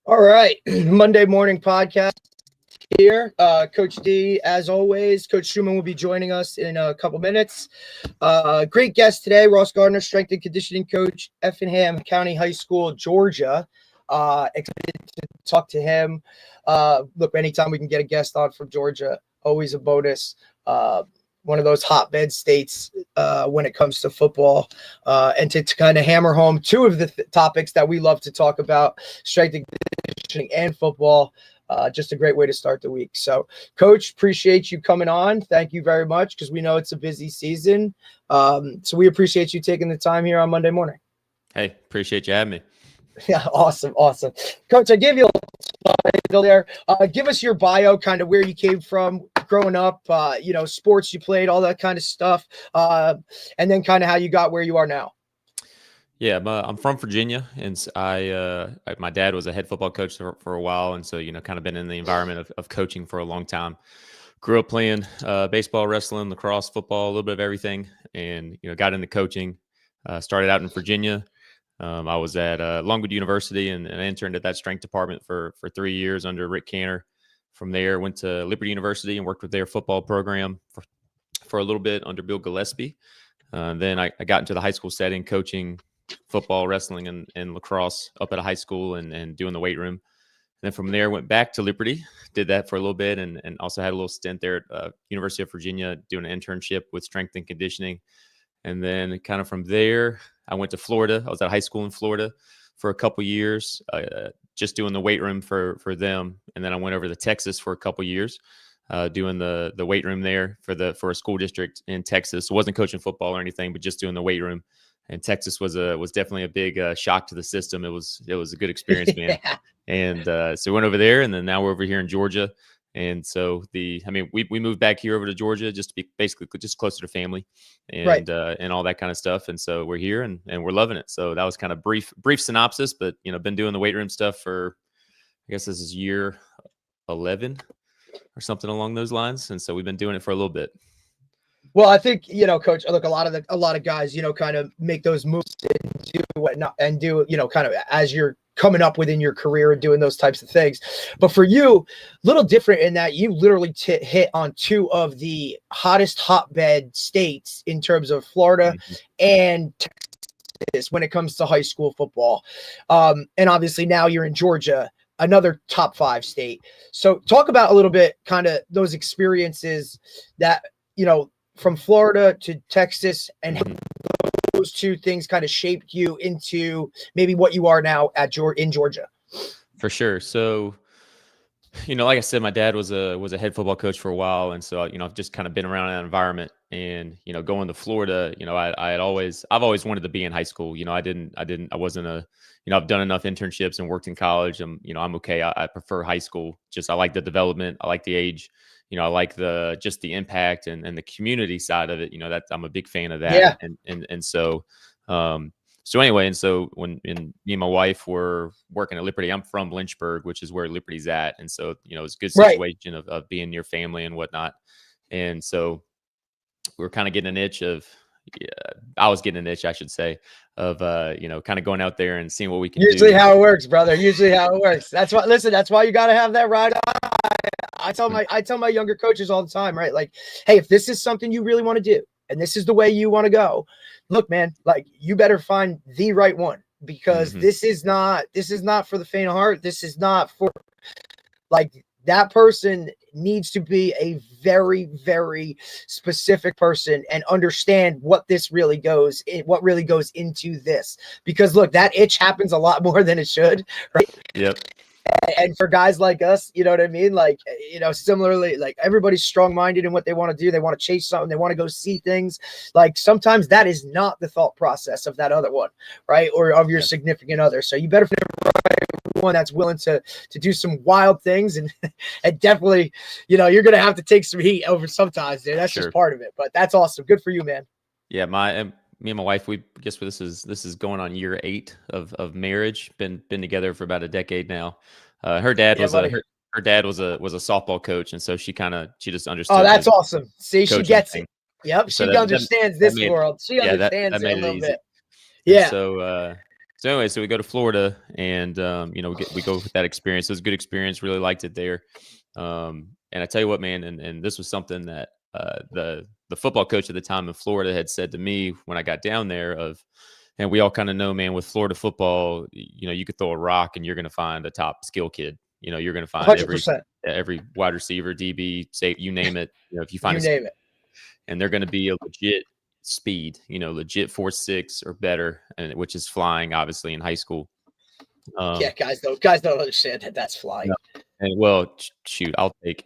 All right. Monday morning podcast here. Coach D, as always, Coach Schumann will be joining us in a couple minutes. Great guest today, Ross Gardner, strength and conditioning coach, Effingham County High School, Georgia. Excited to talk to him. Look, anytime we can get a guest on from Georgia, always a bonus. One of those hotbed states when it comes to football, and to kind of hammer home two of the topics that we love to talk about, strength and conditioning and football. Just a great way to start the week. So, Coach, appreciate you coming on. Thank you very much, because we know it's a busy season. So we appreciate you taking the time here on Monday morning. Hey, appreciate you having me. Yeah, awesome. Coach, I gave you a title there. Give us your bio, kind of where you came from growing up, sports you played, all that kind of stuff, and then kind of how you got where you are now. Yeah, I'm from Virginia, and my dad was a head football coach for a while, and so kind of been in the environment of coaching for a long time. Grew up playing baseball, wrestling, lacrosse, football, a little bit of everything, and got into coaching. Started out in Virginia. I was at Longwood University and interned at that strength department for 3 years under Rick Canner. From there, went to Liberty University and worked with their football program for a little bit under Bill Gillespie. Then I got into the high school setting, coaching football, wrestling, and lacrosse up at a high school and doing the weight room. And then from there, went back to Liberty, did that for a little bit, and also had a little stint there at University of Virginia doing an internship with strength and conditioning. And then kind of from there, I went to Florida. I was at high school in Florida for a couple years, just doing the weight room for them. And then I went over to Texas for a couple years, doing the weight room there for a school district in Texas. So wasn't coaching football or anything, but just doing the weight room. And Texas was definitely a big shock to the system. It was a good experience, man. Yeah. And so we went over there, and then now we're over here in Georgia. And so we moved back here over to Georgia just to be basically just closer to family and Right. And all that kind of stuff. And so we're here and we're loving it. So that was kind of brief synopsis, but been doing the weight room stuff for, I guess this is year 11 or something along those lines. And so we've been doing it for a little bit. Well, I think, Coach, look, a lot of guys, kind of make those moves and do whatnot and do, kind of as you're coming up within your career and doing those types of things. But for you, a little different in that you literally hit on two of the hottest hotbed states in terms of Florida and Texas when it comes to high school football. And obviously now you're in Georgia, another top 5 state. So talk about a little bit kind of those experiences that, from Florida to Texas, and how those two things kind of shaped you into maybe what you are now in Georgia. For sure. So, like I said, my dad was a head football coach for a while. And so, I've just kind of been around that environment, and, going to Florida, I've always wanted to be in high school. I wasn't I've done enough internships and worked in college. I'm okay. I prefer high school. I like the development. I like the age. I like the impact and the community side of it. That I'm a big fan of that. Yeah. And so, anyway, and so when me and my wife were working at Liberty, I'm from Lynchburg, which is where Liberty's at. And so, it's a good situation of being near family and whatnot. And so we were kind of getting an itch I was getting an itch, I should say, of, kind of going out there and seeing what we can do. Usually how it works, brother. Usually how it works. That's why you got to have that ride. I tell my younger coaches all the time, right? Like, hey, if this is something you really want to do and this is the way you want to go, look, man, like you better find the right one, because this is not for the faint of heart. This is not for, like, that person needs to be a very, very specific person and understand what really goes into this. Because look, that itch happens a lot more than it should, right? Yep. And for guys like us, you know what I mean? Like, similarly, like everybody's strong-minded in what they want to do. They want to chase something. They want to go see things. Like sometimes that is not the thought process of that other one, right? Or of your significant other. So you better find one that's willing to do some wild things, and definitely, you're going to have to take some heat over sometimes, dude. That's just part of it, but that's awesome. Good for you, man. Yeah. Me and my wife, this is going on year 8 of marriage. Been together for about a decade now. Her dad was a softball coach, and so she just understood. Oh, that's awesome. See, she gets it. Yep, so she understands this world. She understands it a little bit. Yeah. So So anyway, so we go to Florida, and we go with that experience. It was a good experience. Really liked it there. And I tell you what, man, and this was something that the football coach at the time in Florida had said to me when I got down there. And we all kind of know, man, with Florida football, you could throw a rock and you're going to find a top skill kid. You're going to find 100%. every wide receiver, DB, say you name it. If you find You name it. and they're going to be a legit speed, legit 4.6 or better, and which is flying, obviously, in high school. Yeah, guys don't understand that that's flying. No. And well, shoot, I'll take.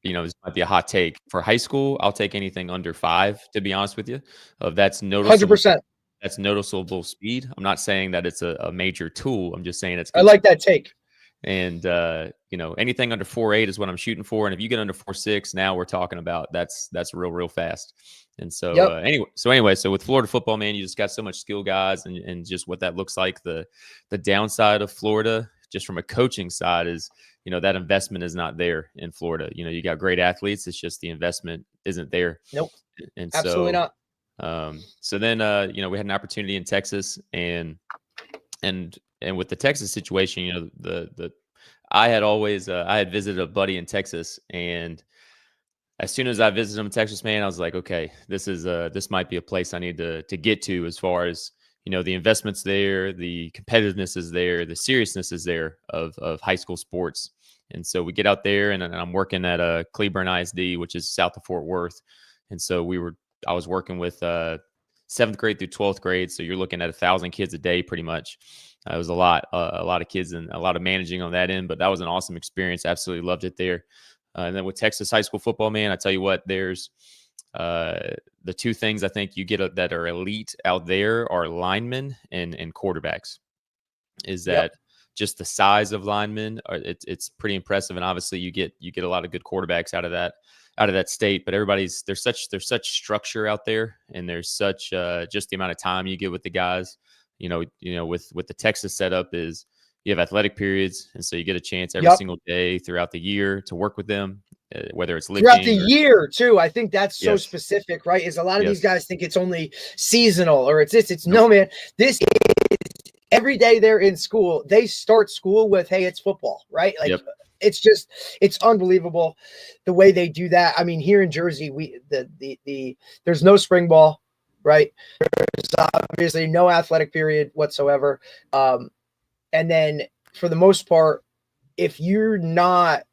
This might be a hot take for high school. I'll take anything under 5, to be honest with you. That's noticeable. 100%. That's noticeable speed. I'm not saying that it's a major tool. I'm just saying it's good. I like that take. And anything under 4.8 is what I'm shooting for. And if you get under 4.6, now we're talking about that's real fast. And so anyway, so with Florida football, man, you just got so much skill guys, and just what that looks like. The downside of Florida, just from a coaching side, is that investment is not there in Florida. You got great athletes. It's just the investment isn't there. Nope. And absolutely not. So then we had an opportunity in Texas, and with the Texas situation, I had visited a buddy in Texas, and as soon as I visited him in Texas, man, I was like, okay, this might be a place I need to get to, as far as the investments there, the competitiveness is there, the seriousness is there of high school sports. And so we get out there, and I'm working at Cleburne ISD, which is south of Fort Worth. And so I was working with 7th grade through 12th grade. So you're looking at 1,000 kids a day, pretty much. It was a lot of kids and a lot of managing on that end, but that was an awesome experience. Absolutely loved it there. And then with Texas high school football, man, I tell you what, there's the two things I think you get that are elite out there are linemen and quarterbacks. Is that just the size of linemen? It's pretty impressive, and obviously you get a lot of good quarterbacks out of that state. But there's such structure out there, and there's such just the amount of time you get with the guys. With the Texas setup is you have athletic periods, and so you get a chance every single day throughout the year to work with them, whether it's lifting throughout the year too. I think that's so specific, right? Is a lot of these guys think it's only seasonal or it's this. It's no, man. This is every day they're in school. They start school with, hey, it's football, right? Like it's unbelievable the way they do that. I mean, here in Jersey, there's no spring ball, right? There's obviously no athletic period whatsoever. And then for the most part, if you're not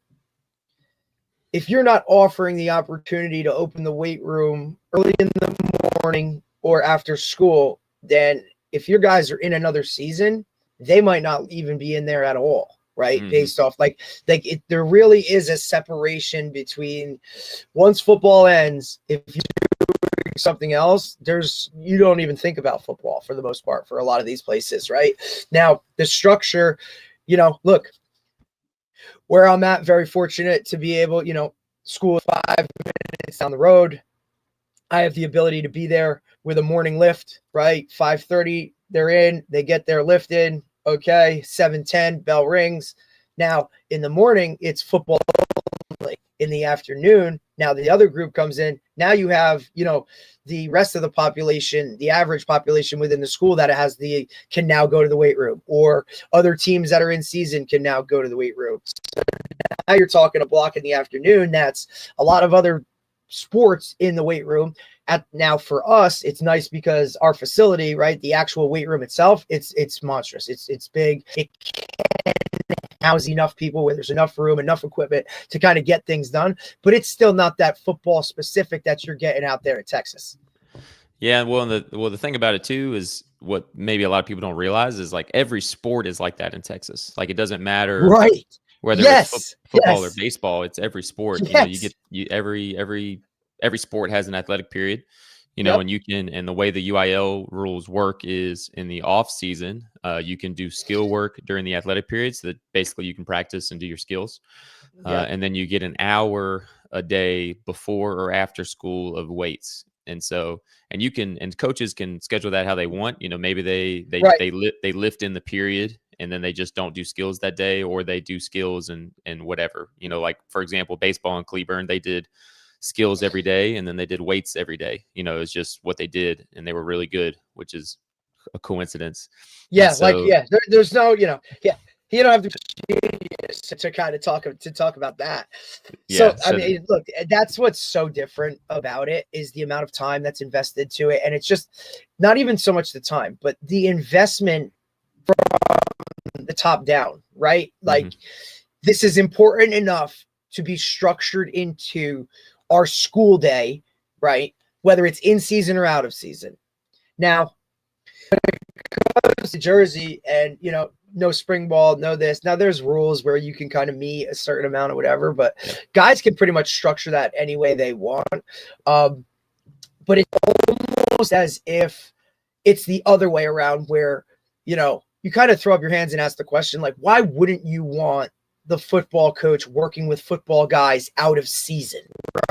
offering the opportunity to open the weight room early in the morning or after school, then if your guys are in another season, they might not even be in there at all, right? Mm-hmm. Based off there really is a separation between once football ends, if you're doing something else, you don't even think about football for the most part for a lot of these places, right? Now, the structure, look, where I'm at, very fortunate to be able, school 5 minutes down the road. I have the ability to be there with a morning lift, right? 5:30, they're in, they get their lift in. Okay. 7:10, bell rings. Now in the morning, it's football only. In the afternoon, now the other group comes in. Now you have, the rest of the population, the average population within the school that can now go to the weight room, or other teams that are in season can now go to the weight room. So now you're talking a block in the afternoon. That's a lot of other sports in the weight room. Now for us, it's nice because our facility, right, the actual weight room itself, it's monstrous. It's big. It can house enough people where there's enough room, enough equipment to kind of get things done, but it's still not that football specific that you're getting out there at Texas. Yeah, well, the thing about it too is what maybe a lot of people don't realize is like every sport is like that in Texas. Like it doesn't matter, right? Whether it's football or baseball, it's every sport. Yes. Every sport has an athletic period, and the way the UIL rules work is in the off season, you can do skill work during the athletic period, so that basically you can practice and do your skills. And then you get an hour a day before or after school of weights. And so, and coaches can schedule that how they want. Maybe they lift in the period, and then they just don't do skills that day, or they do skills and whatever. Like for example, baseball in Cleburne, they did skills every day, and then they did weights every day. It's just what they did, and they were really good, which is a coincidence. Yeah, And so, there's no, you don't have to be a genius to kind of talk about that. yeah. So I So, mean, look, that's what's so different about it is the amount of time that's invested to it, and it's just not even so much the time, but the investment from the top down, right? Like mhm. this is important enough to be structured into our school day, right? Whether it's in season or out of season. Now, to Jersey and no spring ball, no this. Now there's rules where you can kind of meet a certain amount or whatever, but Yep. guys can pretty much structure that any way they want. But it's almost as if it's the other way around where you kind of throw up your hands and ask the question, like, why wouldn't you want the football coach working with football guys out of season,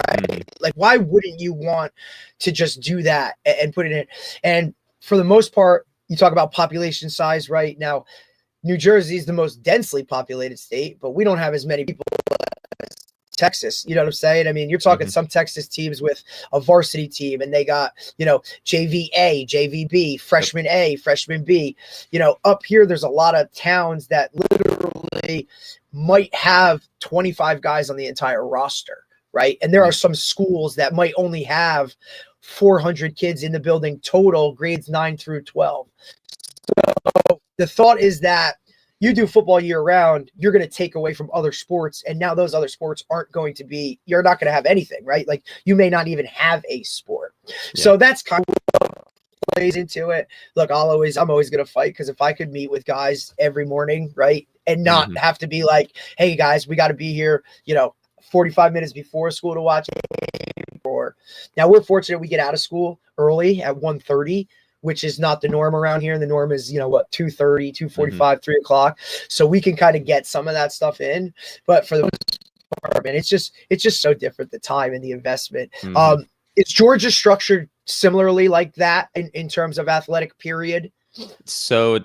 right? Mhm. Like, why wouldn't you want to just do that and put it in? And for the most part, you talk about population size right now. New Jersey is the most densely populated state, but we don't have as many people as Texas. You know what I'm saying? I mean, you're talking Mhm. some Texas teams with a varsity team and they got, JV A, JV B, Yep. freshman A, freshman B. Up here, there's a lot of towns that literally might have 25 guys on the entire roster, right? And there are some schools that might only have 400 kids in the building total, grades 9 through 12. So the thought is that you do football year round, you're going to take away from other sports. And now those other sports aren't going to be, you're not going to have anything, right? Like you may not even have a sport. Yeah. So that's kind of what plays into it. Look, I'm always going to fight because if I could meet with guys every morning, right, and not Mhm. have to be like, hey guys, we got to be here, 45 minutes before school to watch it. Or now we're fortunate we get out of school early at 1:30, which is not the norm around here. And the norm is, 2:30, 2:45, 3 o'clock. So we can kind of get some of that stuff in. But for the most part, man, it's just so different, the time and the investment. Mhm. Is Georgia structured similarly like that in terms of athletic period? So,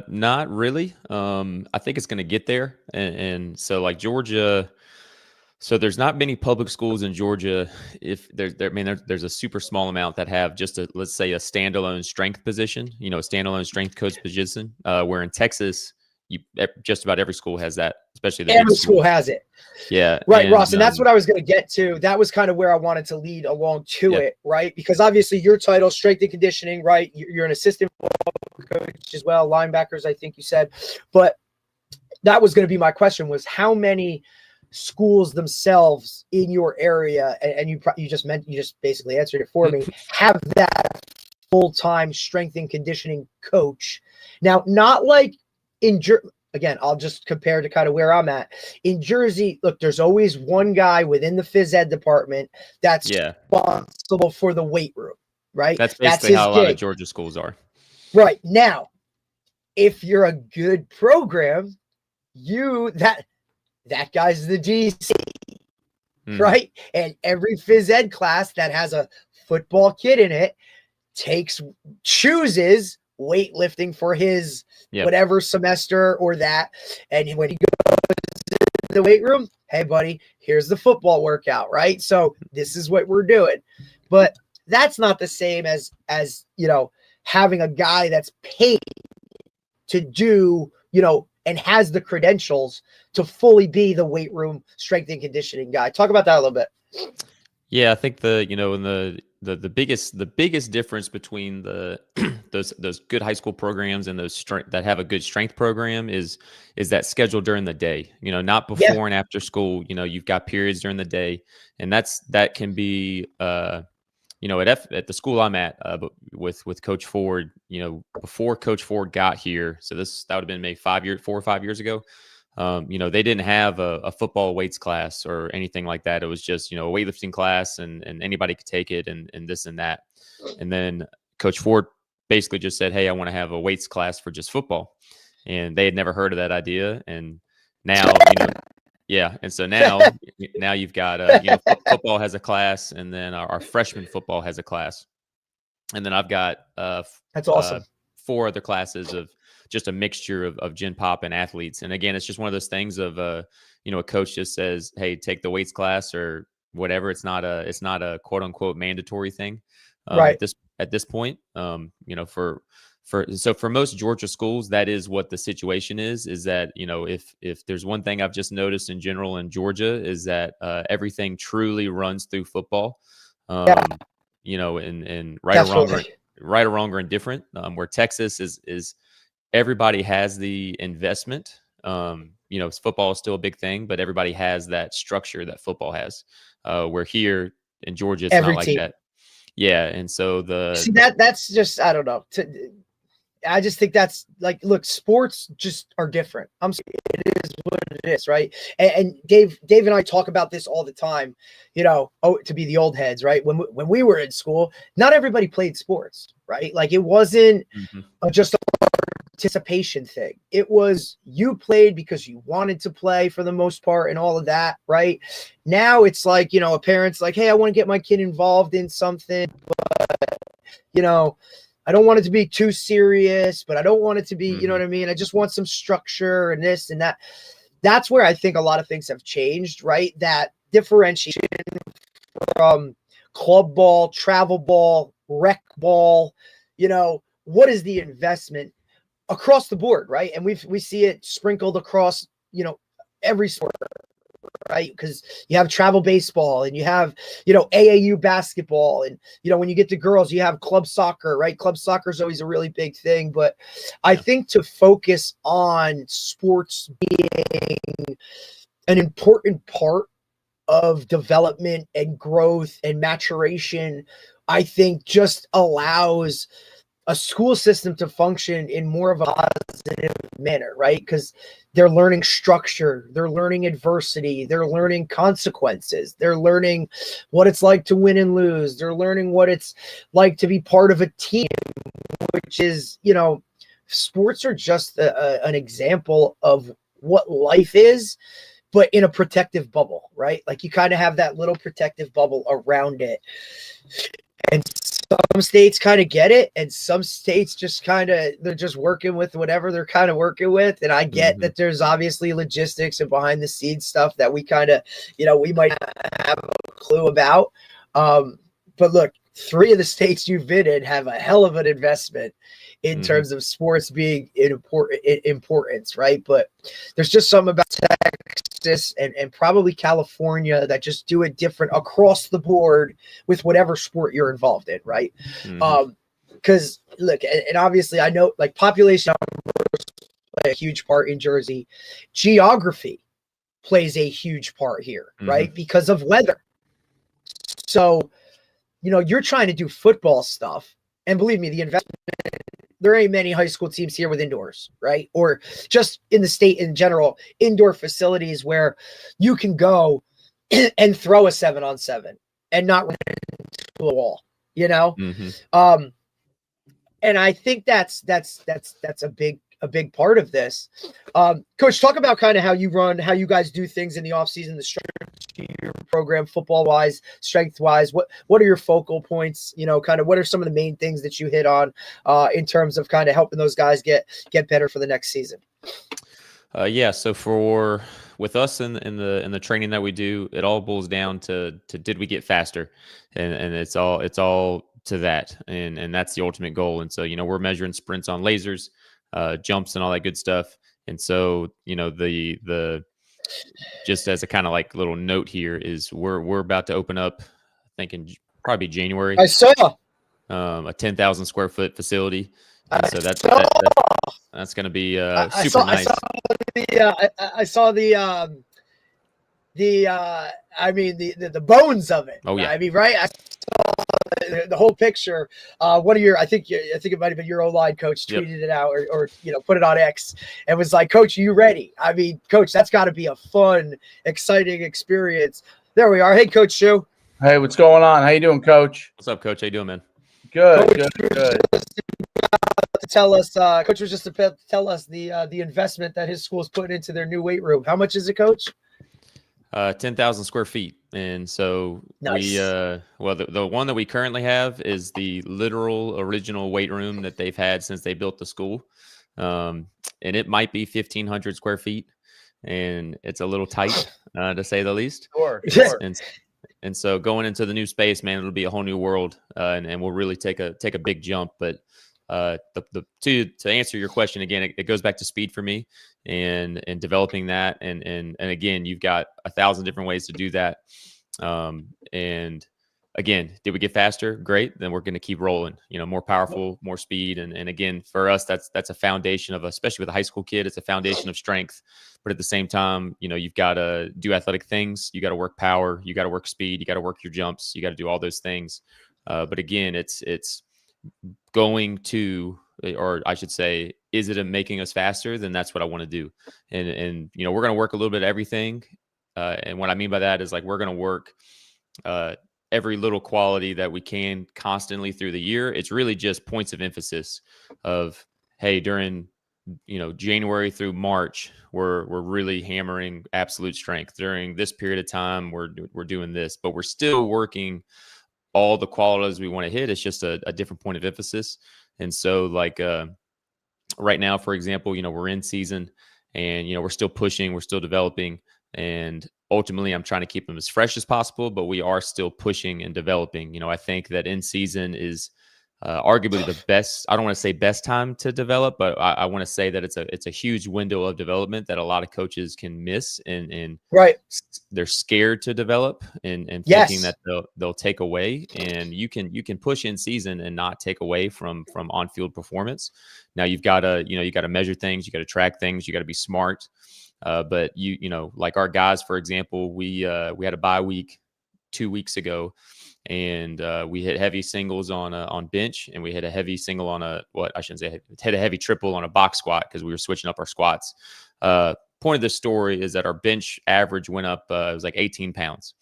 not really. I think it's going to get there, and so like Georgia. So there's not many public schools in Georgia. If I mean, there's a super small amount that have just let's say a standalone strength position. A standalone strength coach position. Where in Texas, just about every school has that, especially the big Every school schools. has it. Yeah, Right, and Ross. And that's what I was going to get to. That was kind of where I wanted to lead along to yeah, it, right? Because obviously your title, strength and conditioning, right? You're an assistant coach as well, linebackers, I think you said. But that was going to be my question, was how many schools themselves in your area, and you just basically answered it for me, have that full-time strength and conditioning coach. Now, not like in again, I'll just compare to kind of where I'm at. In Jersey, look, there's always one guy within the phys ed department that's yeah. responsible for the weight room, right? That's That's basically his how a lot of gig. Georgia schools are. Right. Now, if you're a good program, that guy's the GC, right? And every phys ed class that has a football kid in it chooses weightlifting for his Yep. whatever semester or that. And when he goes to the weight room, hey buddy, here's the football workout, right? So this is what we're doing. But that's not the same as having a guy that's paid to do, and has the credentials to fully be the weight room strength and conditioning guy. Talk about that a little bit. Yeah, I think in the biggest difference between the those good high school programs and those that have a good strength program is that schedule during the day. Not Yeah. before and after school. You've got periods during the day, and that can be at the school I'm at, but with Coach Ford. Before Coach Ford got here, so that would have been maybe 4 or 5 years ago. They didn't have a football weights class or anything like that. It was just, a weightlifting class and anybody could take it and this and that. And then Coach Ford basically just said, hey, I want to have a weights class for just football. And they had never heard of that idea. And now, yeah. And so now you've got, football has a class, and then our freshman football has a class. And then I've got That's awesome. 4 other classes of just a mixture of gen pop and athletes. And again, it's just one of those things of a coach just says, hey, take the weights class or whatever. It's not a quote unquote mandatory thing Right. at this point. For for most Georgia schools, that is what the situation is that, if there's one thing I've just noticed in general in Georgia is that everything truly runs through football. Yeah, And definitely. right or wrong or indifferent. Where Texas is everybody has the investment. Football is still a big thing, but everybody has that structure that football has. Where here in Georgia, it's not Every like team. that. Yeah, and so See, that's just, I don't know. I just think that's like, look, sports just are different. I'm sorry, it is what it is, right? And Dave and I talk about this all the time. To be the old heads, right? When we were in school, not everybody played sports, right? Like it wasn't Mhm. just a participation thing. It was you played because you wanted to play for the most part and all of that, right? Now it's like, a parent's like, hey, I want to get my kid involved in something, you know, I don't want it to be too serious, but I don't want it to be, you know Mhm. what I mean? I just want some structure and this and that. That's where I think a lot of things have changed, right? That differentiation from club ball, travel ball, rec ball, what is the investment across the board, right? And we see it sprinkled across, every sport, right? Because you have travel baseball and you have, AAU basketball. And, when you get to girls, you have club soccer, right? Club soccer is always a really big thing. But I Yeah. think to focus on sports being an important part of development and growth and maturation, I think just allows a school system to function in more of a positive manner, right? Because they're learning structure, they're learning adversity, they're learning consequences, they're learning what it's like to win and lose, they're learning what it's like to be part of a team, which is, sports are just an example of what life is, but in a protective bubble, right? Like you kind of have that little protective bubble around it. And some states kind of get it, and some states just they're just working with whatever they're kind of working with. And I get Mhm. that there's obviously logistics and behind the scenes stuff that we kind of, we might have a clue about. But look, 3 of the states you've been in have a hell of an investment in Mhm. terms of sports being importance, right? But there's just something about Texas and probably California that just do it different across the board with whatever sport you're involved in, right? Mhm. Because look, and obviously I know like population play a huge part in Jersey. Geography plays a huge part here, Mhm. right? Because of weather. So, you're trying to do football stuff. And believe me, the investment, there ain't many high school teams here with indoors, right? Or just in the state in general, indoor facilities where you can go and throw a 7-on-7 and not run into a wall, you know? Mhm. Um, and I think that's a big part of this. Coach, talk about kind of how you guys do things in the off season, the structure of your program, football wise, strength wise. What are your focal points? Kind of what are some of the main things that you hit on in terms of kind of helping those guys get better for the next season? Yeah. So for with us in the training that we do, it all boils down to did we get faster, and it's all to that, and that's the ultimate goal. And so we're measuring sprints on lasers, jumps, and all that good stuff. And so the just as a kind of like little note here is we're about to open up, I think in probably January, I saw. a 10,000 square foot facility, and I so saw. that's going to be I super saw. I saw nice. the. I saw the. I mean the bones of it. Oh yeah, I mean, right? I the whole picture. One of your, I think it might have been your O-line coach yep. tweeted it out or put it on X and was like, "Coach, are you ready?" I mean, Coach, that's got to be a fun, exciting experience. There we are. Hey, Coach Shu. Hey, what's going on? How you doing, Coach? What's up, Coach? How you doing, man? Good, Coach good, was good. just about to tell us. Coach was just about to tell us the investment that his school's putting into their new weight room. How much is it, Coach? 10,000 square feet. And so Nice. well, the one that we currently have is the literal original weight room that they've had since they built the school. And it might be 1,500 square feet, and it's a little tight, to say the least. Sure, And, sure. and, and so going into the new space, man, it'll be a whole new world. And we'll really take a big jump, but To answer your question again, it goes back to speed for me and developing that. And again, you've got 1,000 different ways to do that. And again, did we get faster? Great. Then we're going to keep rolling, more powerful, more speed. And again, for us, that's a foundation of, especially with a high school kid, it's a foundation of strength. But at the same time, you've got to do athletic things. You got to work power. You got to work speed. You got to work your jumps. You got to do all those things. But again, it's going to, or I should say, is it making us faster? Then that's what I want to do. And we're going to work a little bit of everything. And what I mean by that is like, we're going to work every little quality that we can constantly through the year. It's really just points of emphasis of, hey, during, January through March, we're really hammering absolute strength. During this period of time, we're doing this, but we're still working all the qualities we want to hit. It's just a different point of emphasis. And so like, right now, for example, we're in season and, we're still pushing, we're still developing, and ultimately I'm trying to keep them as fresh as possible, but we are still pushing and developing. I think that in season is arguably the best, I don't want to say best time to develop, but I want to say that it's a huge window of development that a lot of coaches can miss, and Right. they're scared to develop and Yes. thinking that they'll take away. And you can push in season and not take away from on-field performance. Now you've got to, you got to measure things, you got to track things, you got to be smart. But like our guys, for example, we had a bye week 2 weeks ago, and we hit heavy singles on bench, and we hit a heavy single on hit a heavy triple on a box squat because we were switching up our squats. Point of this story is that our bench average went up. It was like 18 pounds,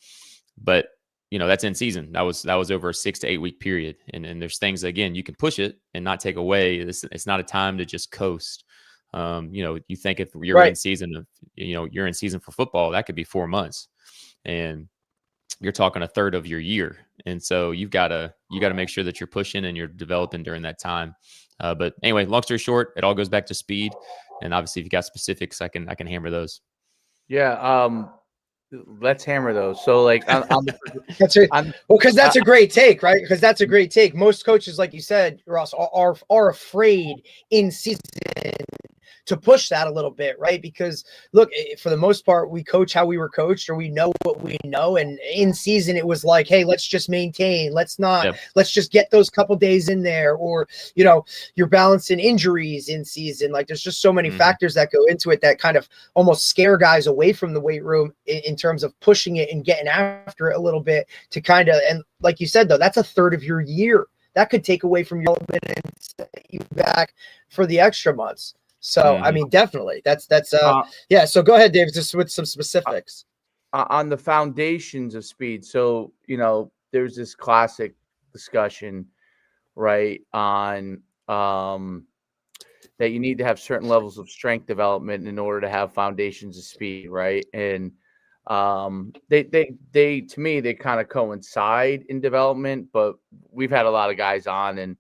but that's in season. That was over a 6 to 8 week period. And there's things, again, you can push it and not take away. It's not a time to just coast. You think if you're Right. in season, you're in season for football, that could be 4 months, and you're talking a third of your year. And so you got to make sure that you're pushing and you're developing during that time. But anyway, long story short, it all goes back to speed. And obviously if you got specifics, I can hammer those. Yeah. Let's hammer those. So like because that's a great take, right? Because that's a great take. Most coaches, like you said, Ross, are afraid in season to push that a little bit, right? Because look, for the most part, we coach how we were coached, or we know what we know. And in season, it was like, hey, let's just maintain. Let's just get those couple days in there. Or, you're balancing injuries in season. Like there's just so many factors that go into it that kind of almost scare guys away from the weight room in terms of pushing it and getting after it a little bit to kind of, and like you said, though, that's a third of your year. That could take away from your development and set you back for the extra months. So, I mean, definitely that's yeah. So go ahead, David, just with some specifics on the foundations of speed. So, there's this classic discussion, right, on that you need to have certain levels of strength development in order to have foundations of speed, right? And they to me, they kind of coincide in development, but we've had a lot of guys on, and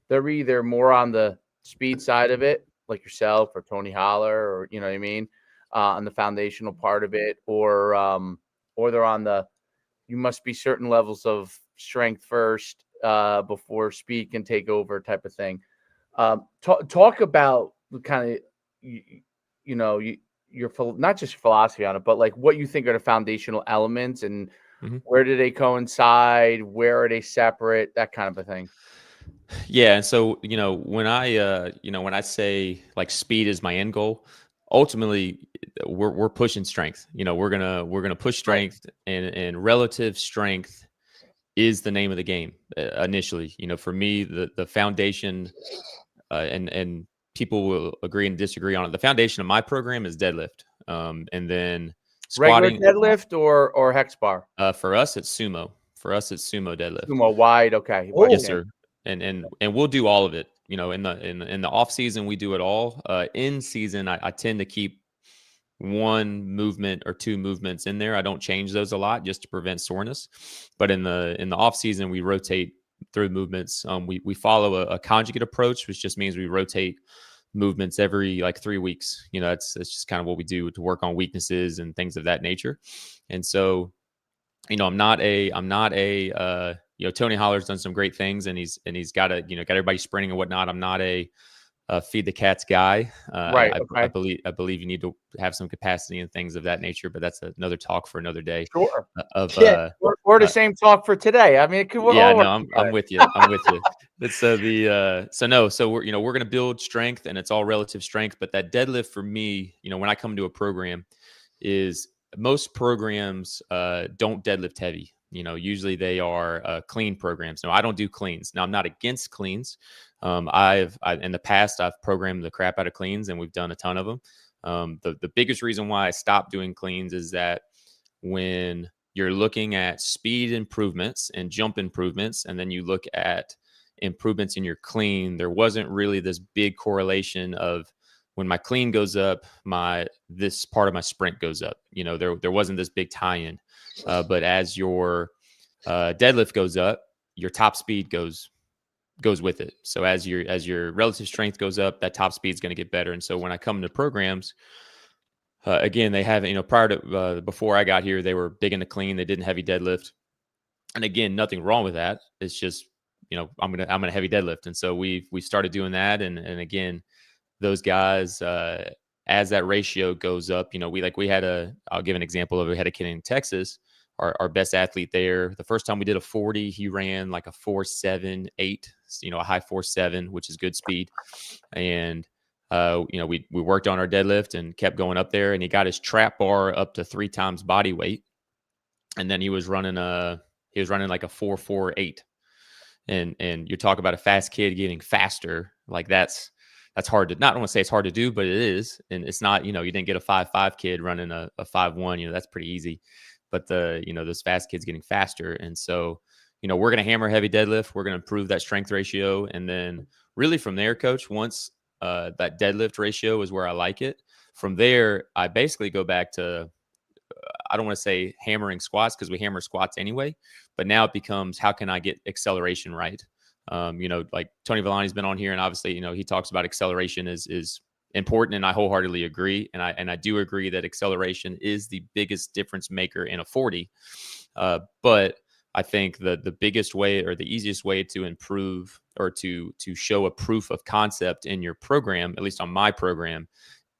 they're either more on the speed side of it, like yourself or Tony Holler, or you know what I mean, on the foundational part of it, or they're on the, you must be certain levels of strength first before speed can take over type of thing. Talk about kind of your not just philosophy on it, but like what you think are the foundational elements, and where do they coincide, where are they separate, that kind of a thing. Yeah. And so, when I say like speed is my end goal, ultimately we're pushing strength. We're going to push strength, and relative strength is the name of the game initially. For me, the foundation, and people will agree and disagree on it. The foundation of my program is deadlift. And then squatting. Regular deadlift or hex bar? For us, it's sumo. For us, it's sumo deadlift. Sumo wide. Okay. Yes, sir. And we'll do all of it. In the off season, we do it all. In season, I tend to keep one movement or two movements in there. I don't change those a lot just to prevent soreness. But in the off season, we rotate through movements. We follow a conjugate approach, which just means we rotate movements every like 3 weeks. That's just kind of what we do to work on weaknesses and things of that nature. And so I'm not a, Tony Holler's done some great things, and he's got got everybody sprinting and whatnot. I'm not a feed the cats guy. Right. I Okay. believe you need to have some capacity and things of that nature, but that's another talk for another day. Sure. Of Yeah. Or the same talk for today. I mean, it could Yeah, all no, work I'm together. with you. I'm with you. But so we're gonna build strength, and it's all relative strength. But that deadlift for me, when I come to a program, is most programs don't deadlift heavy. Usually they are clean programs. No, I don't do cleans. Now I'm not against cleans. In the past I've programmed the crap out of cleans, and we've done a ton of them. The biggest reason why I stopped doing cleans is that when you're looking at speed improvements and jump improvements, and then you look at improvements in your clean, there wasn't really this big correlation of when my clean goes up, this part of my sprint goes up. There wasn't this big tie-in. But as your deadlift goes up, your top speed goes with it. So as your relative strength goes up, that top speed is going to get better. And so when I come to programs, again, they haven't, prior to before I got here, they were big into clean. They didn't heavy deadlift. And again, nothing wrong with that. It's just, I'm gonna heavy deadlift. And so we started doing that. And again, those guys, as that ratio goes up, I'll give an example of, we had a kid in Texas, our best athlete there. The first time we did a 40, he ran like a 4.78, a high 4.7, which is good speed. And we worked on our deadlift and kept going up there, and he got his trap bar up to 3 times body weight. And then he was running like a 4.48. And you talk about a fast kid getting faster, like that's hard to, not want to say it's hard to do, but it is. And it's not, you didn't get a 5.5 kid running a 5.1, that's pretty easy. But those fast kids getting faster. And so, we're going to hammer heavy deadlift. We're going to improve that strength ratio. And then really from there, coach, once that deadlift ratio is where I like it, from there, I basically go back to, I don't want to say hammering squats, because we hammer squats anyway, but now it becomes, how can I get acceleration right? Like Tony Villani's been on here, and obviously, he talks about acceleration is important, and I wholeheartedly agree. And I do agree that acceleration is the biggest difference maker in a 40. But I think the biggest way, or the easiest way to improve, or to show a proof of concept in your program, at least on my program,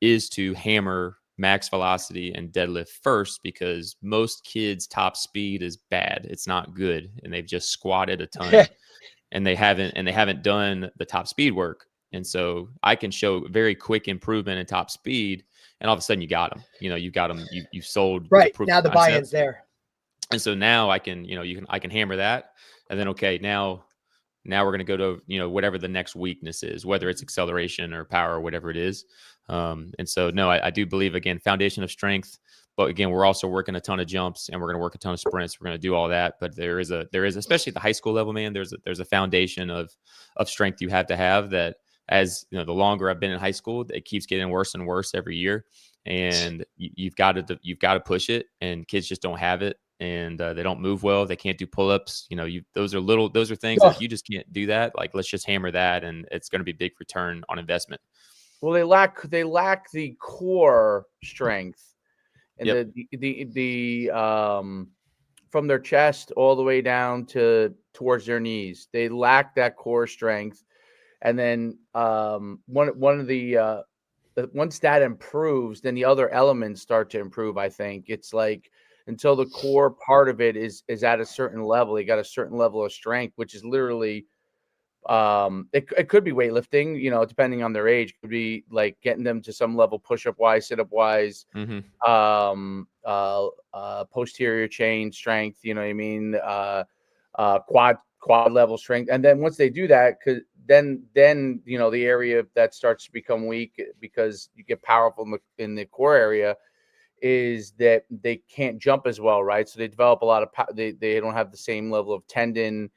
is to hammer max velocity and deadlift first, because most kids' top speed is bad. It's not good, and they've just squatted a ton, and they haven't done the top speed work. And so I can show very quick improvement in top speed, and all of a sudden you got them. You've got them. You sold Right. the proof Now of the concept. buy-in's there. And so now I can, I can hammer that, and then okay, now we're going to go to whatever the next weakness is, whether it's acceleration or power or whatever it is. And so no, I do believe, again, foundation of strength, but again, we're also working a ton of jumps, and we're going to work a ton of sprints. We're going to do all that, but there is especially at the high school level, man, there's a foundation of strength you have to have, that, as the longer I've been in high school, it keeps getting worse and worse every year. And you've got to push it, and kids just don't have it. And they don't move well. They can't do pull-ups. Those are things that if you just can't do that, like, let's just hammer that, and it's going to be big return on investment. Well, they lack the core strength, and Yep. the from their chest all the way down towards their knees. They lack that core strength. And then one of the once that improves, then the other elements start to improve. I think it's like, until the core part of it is at a certain level, you got a certain level of strength, which is literally it could be weightlifting, depending on their age. It could be like getting them to some level, push-up wise, sit-up wise, posterior chain strength, you know what I mean, quad level strength. And then once they do that, then the area that starts to become weak, because you get powerful in the core area, is that they can't jump as well, right? So they develop a lot of they don't have the same level of tendon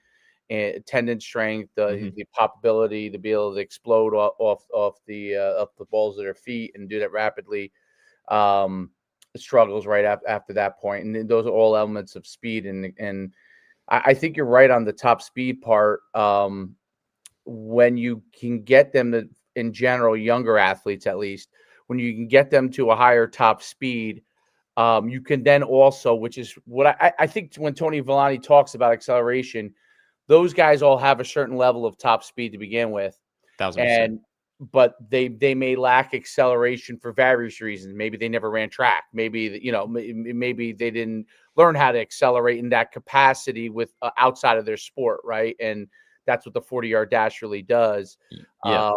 strength, the popability to be able to explode off the balls of their feet and do that rapidly. Struggles right after that point, and those are all elements of speed. And I think you're right on the top speed part. When you can get them to, in general, younger athletes at least, when you can get them to a higher top speed, You can then also, which is what I think when Tony Villani talks about acceleration, those guys all have a certain level of top speed to begin with. 1,000%. But they may lack acceleration for various reasons. Maybe they never ran track. Maybe, maybe they didn't learn how to accelerate in that capacity with outside of their sport, right? And that's what the 40-yard dash really does. Yeah.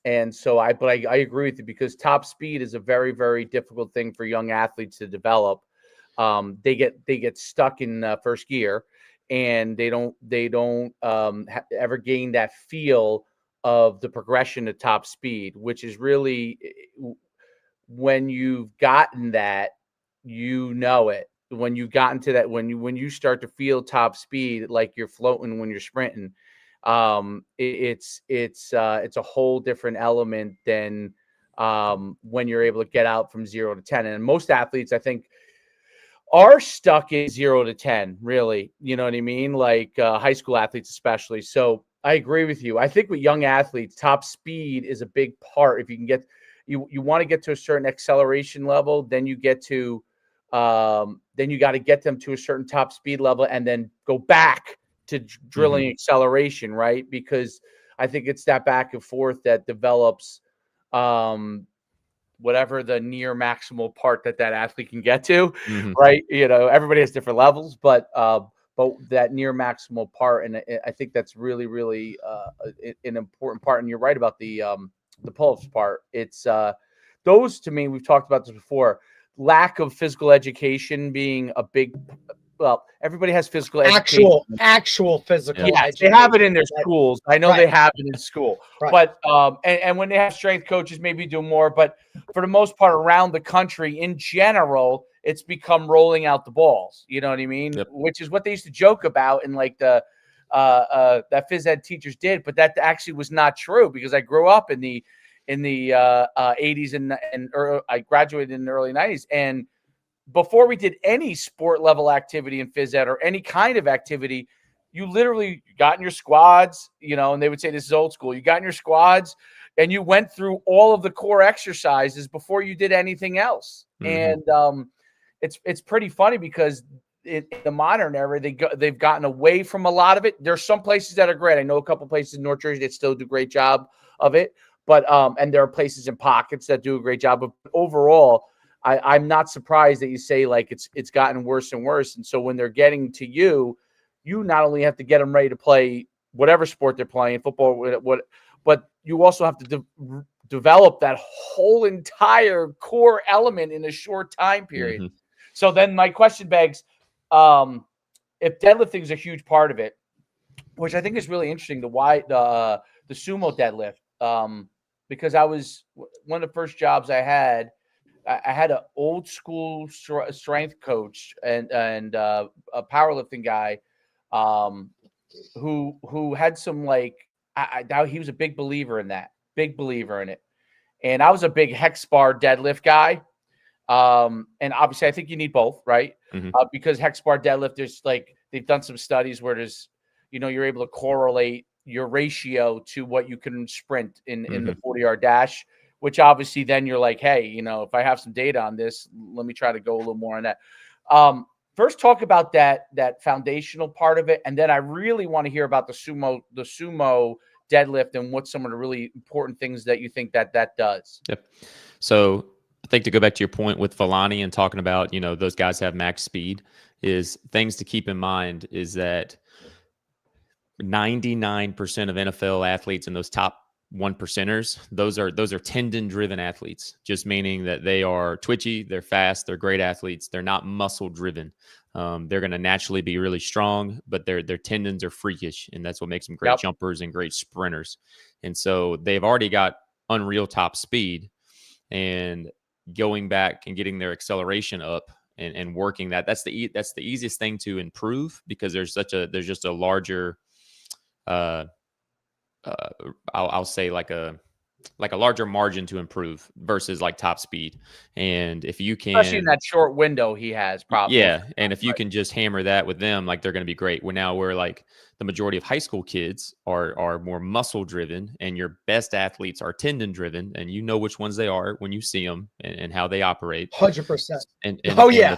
And so I agree with you, because top speed is a very, very difficult thing for young athletes to develop. They get stuck in first gear, and they don't ever gain that feel of the progression to top speed, which is really, when you've gotten that, it. When you've gotten to that, when you start to feel top speed, like you're floating when you're sprinting, it's a whole different element than when you're able to get out from 0 to 10. And most athletes, I think, are stuck in 0 to 10, really. You know what I mean? Like high school athletes, especially. So I agree with you. I think with young athletes, top speed is a big part. If you can get, you want to get to a certain acceleration level, then you get to, then you got to get them to a certain top speed level, and then go back to drilling acceleration, right? Because I think it's that back and forth that develops whatever the near maximal part that athlete can get to, right? Everybody has different levels, but that near maximal part, and I think that's really, really an important part. And you're right about the pull-ups part. It's those, to me, we've talked about this before. Lack of physical education being a big. Well, everybody has physical education. Actual physical. Yeah, they have it in their schools. I know they have it in school, but and when they have strength coaches, maybe do more. But for the most part, around the country in general, it's become rolling out the balls. You know what I mean? Yep. Which is what they used to joke about, and like the that phys ed teachers did, but that actually was not true, because I grew up in the 80s and I graduated in the early 90s, and before we did any sport level activity in phys ed or any kind of activity, you literally got in your squads, and they would say, this is old school. You got in your squads and you went through all of the core exercises before you did anything else. And it's pretty funny, because in the modern era, they've gotten away from a lot of it. There's some places that are great. I know a couple places in North Jersey that still do a great job of it, but and there are places in pockets that do a great job. But overall, I'm not surprised that you say, like, it's gotten worse and worse. And so when they're getting to you not only have to get them ready to play whatever sport they're playing, football, but you also have to develop that whole entire core element in a short time period. So then my question begs, if deadlifting is a huge part of it, which I think is really interesting, the sumo deadlift, because I was one of the first jobs I had an old school strength coach and a powerlifting guy, who had some, like, he was a big believer in it. And I was a big hex bar deadlift guy. And obviously I think you need both, right? Because hex bar deadlift, there's, like, they've done some studies where there's, you're able to correlate your ratio to what you can sprint in the 40-yard dash, which obviously then you're like, hey, if I have some data on this, let me try to go a little more on that. First, talk about that foundational part of it, and then I really want to hear about the sumo deadlift and what some of the really important things that you think that does. Yep. So I think, to go back to your point with Villani and talking about, those guys have max speed, is things to keep in mind is that 99% of NFL athletes and those top 1%ers, those are tendon driven athletes, just meaning that they are twitchy, they're fast, they're great athletes. They're not muscle driven. They're going to naturally be really strong, but their tendons are freakish, and that's what makes them great jumpers and great sprinters. And so they've already got unreal top speed, and going back and getting their acceleration up and working that's the easiest thing to improve, because there's just a larger I'll say, like, a like a larger margin to improve versus like top speed. And if you Especially in can, that short window he has, probably. yeah, and if you can just hammer that with them, like they're going to be great. We're like the majority of high school kids are more muscle driven, and your best athletes are tendon driven, and you know which ones they are when you see them and how they operate. 100%. And Oh and yeah.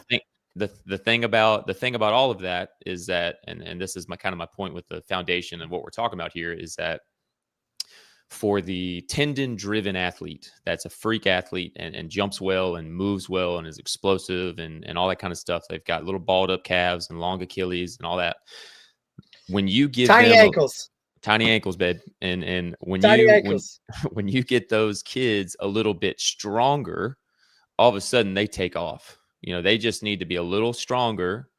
the thing about all of that is that, and this is my kind of my point with the foundation and what we're talking about here, is that for the tendon driven athlete that's a freak athlete and jumps well and moves well and is explosive and all that kind of stuff, they've got little balled up calves and long Achilles and all that. When you give Tiny them ankles. tiny ankles, bed, and when Tiny you ankles. when you get those kids a little bit stronger, all of a sudden they take off. They just need to be a little stronger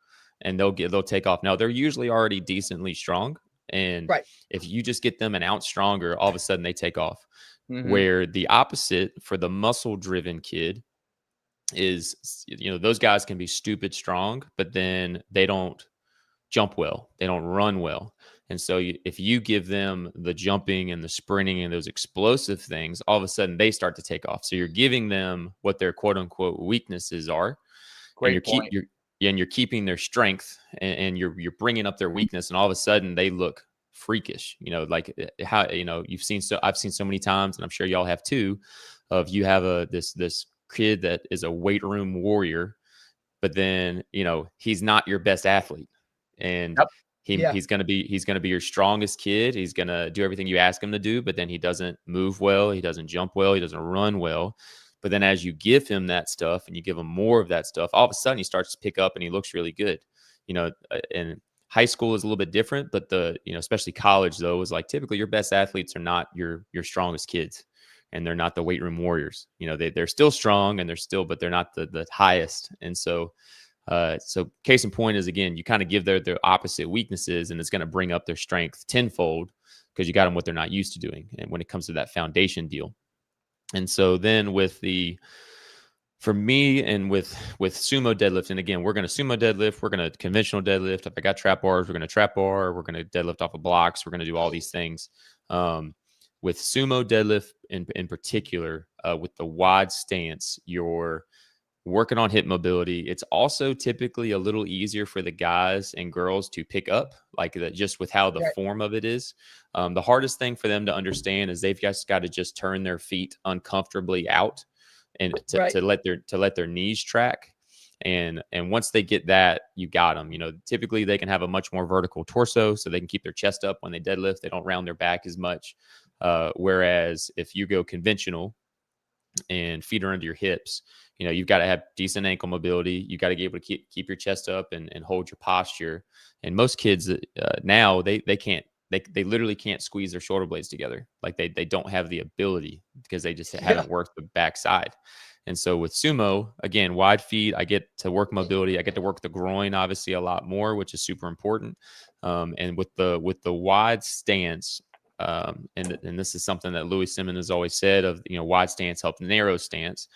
and they'll take off. Now they're usually already decently strong. And Right. if you just get them an ounce stronger, all of a sudden they take off. Mhm. Where the opposite for the muscle driven kid is, those guys can be stupid strong, but then they don't jump well. They don't run well. And so if you give them the jumping and the sprinting and those explosive things, all of a sudden they start to take off. So you're giving them what their quote unquote weaknesses are. Great point. You're keeping their strength and you're bringing up their weakness. And all of a sudden they look freakish, like how, I've seen so many times, and I'm sure y'all have too, of you have this kid that is a weight room warrior, but then, he's not your best athlete. And Yep. he's going to be your strongest kid. He's going to do everything you ask him to do, but then he doesn't move well. He doesn't jump well. He doesn't run well. But then as you give him that stuff and you give him more of that stuff, all of a sudden he starts to pick up and he looks really good. And high school is a little bit different, but especially college though, is like typically your best athletes are not your strongest kids. And they're not the weight room warriors. They're still strong and but they're not the highest. And so case in point is, again, you kind of give their opposite weaknesses and it's going to bring up their strength tenfold because you got them what they're not used to doing. And when it comes to that foundation deal. And so then for me and with sumo deadlift, and again, we're going to sumo deadlift, we're going to conventional deadlift. If I got trap bars, we're going to trap bar, we're going to deadlift off of blocks. We're going to do all these things. With sumo deadlift in particular, with the wide stance, you're working on hip mobility. It's also typically a little easier for the guys and girls to pick up, like that, just with how the Right. form of it is. The hardest thing for them to understand is they've just got to just turn their feet uncomfortably out and Right. to let their knees track. And once they get that, you got them. Typically they can have a much more vertical torso, so they can keep their chest up when they deadlift. They don't round their back as much. Whereas if you go conventional and feet are under your hips, you've got to have decent ankle mobility. You got to be able to keep your chest up and hold your posture. And most kids now they can't. They literally can't squeeze their shoulder blades together. Like they don't have the ability because they just haven't worked the backside. And so with sumo, again, wide feet, I get to work mobility. I get to work the groin obviously a lot more, which is super important. And with the wide stance, and this is something that Louis Simmons has always said of, wide stance helps narrow stance.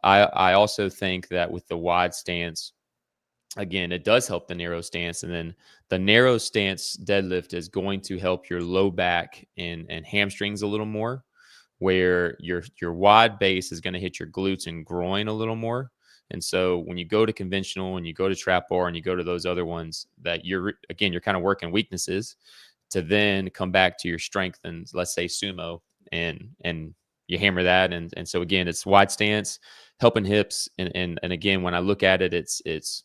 I also think that with the wide stance, again, it does help the narrow stance. And then the narrow stance deadlift is going to help your low back and hamstrings a little more, where your wide base is going to hit your glutes and groin a little more. And so when you go to conventional and you go to trap bar and you go to those other ones, that you're kind of working weaknesses to then come back to your strength and, let's say, sumo, and you hammer that. And so again, it's wide stance, helping hips. And again, when I look at it, it's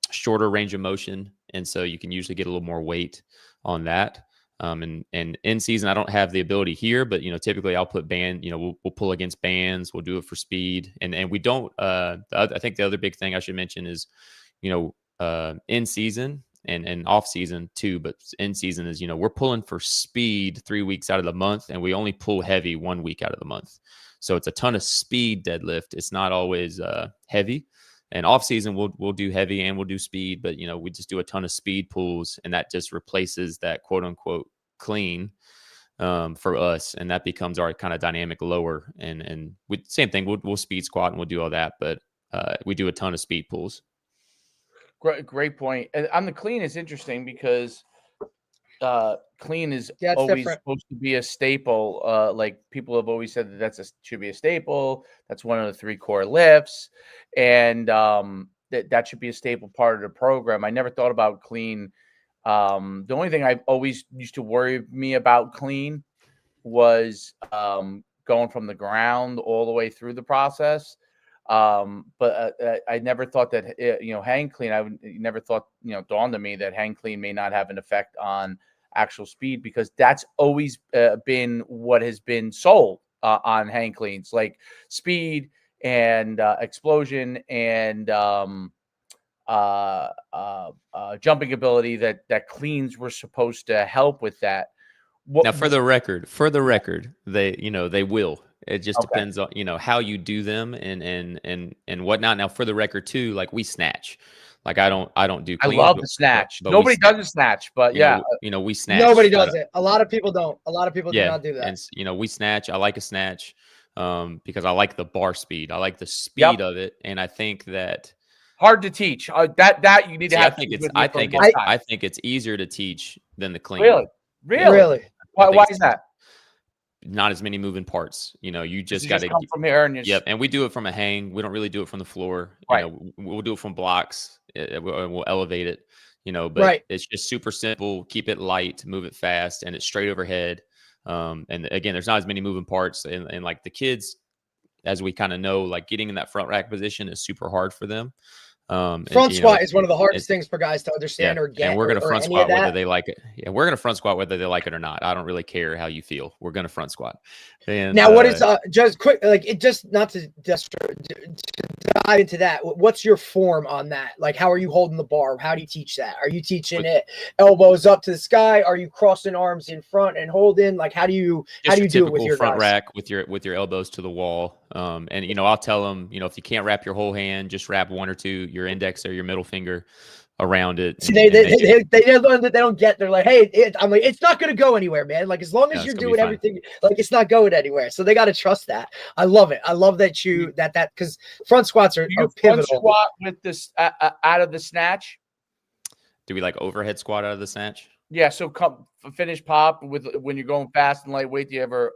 shorter range of motion. And so you can usually get a little more weight on that. And in season, I don't have the ability here, but, typically I'll put band, we'll pull against bands. We'll do it for speed. And we don't, I think the other big thing I should mention is, in season and off season too, but in season is, we're pulling for speed 3 weeks out of the month, and we only pull heavy 1 week out of the month. So it's a ton of speed deadlift. It's not always heavy. And off season, we'll do heavy and we'll do speed, but we just do a ton of speed pulls, and that just replaces that quote unquote clean for us, and that becomes our kind of dynamic lower. And same thing, we'll speed squat and we'll do all that, but we do a ton of speed pulls. Great point. And on the clean, it's interesting because clean is Yeah, it's always different. supposed to be a staple. Like people have always said should be a staple. That's one of the 3 core lifts, and that should be a staple part of the program. I never thought about clean. The only thing I've always used to worry me about clean was going from the ground all the way through the process. But I never thought that hang clean. Never thought dawned on me that hang clean may not have an effect on actual speed, because that's always been what has been sold on hang cleans, like speed and explosion and jumping ability. That cleans were supposed to help with that. Now, for the record, they will. It just Okay. depends on how you do them and whatnot. Now, for the record, too, like we snatch. Like I don't do I cleans, love the snatch. but Nobody does a snatch, but yeah. we snatch. Nobody does it. A lot of people don't. A lot of people do Yeah, not do that. and we snatch. I like a snatch because I like the bar speed. I like the speed Yep. of it, and I think that hard to teach. That you need to have. I think it's easier to teach than the clean. Really. Why is that? Not as many moving parts. You just got to come from here and yep. And we do it from a hang. We don't really do it from the floor. Right. We'll do it from blocks. We'll elevate it. But Right. it's just super simple. Keep it light, move it fast, and it's straight overhead. And again, there's not as many moving parts. And like the kids, as we kind of know, like getting in that front rack position is super hard for them. Front squat is one of the hardest things for guys to understand or get. And we're going to front or squat whether they like it. Yeah, we're going to front squat whether they like it or not. I don't really care how you feel. We're going to front squat. And now, what is just quick, like it just not to dive into that. What's your form on that? Like, how are you holding the bar? How do you teach that? Are you teaching it elbows up to the sky? Are you crossing arms in front and holding? Like, how do you do it with your front guys? rack with your elbows to the wall? And I'll tell them, if you can't wrap your whole hand, just wrap one or two, your index or your middle finger around it. See, they learn that they don't get. They're like, hey, I'm like, it's not going to go anywhere, man. Like, as long as you're doing everything, like it's not going anywhere. So they got to trust that. I love it. I love that that because front squats are pivotal. Front squat with this out of the snatch. Do we like overhead squat out of the snatch? Yeah. So finish pop with when you're going fast and lightweight. Do you ever?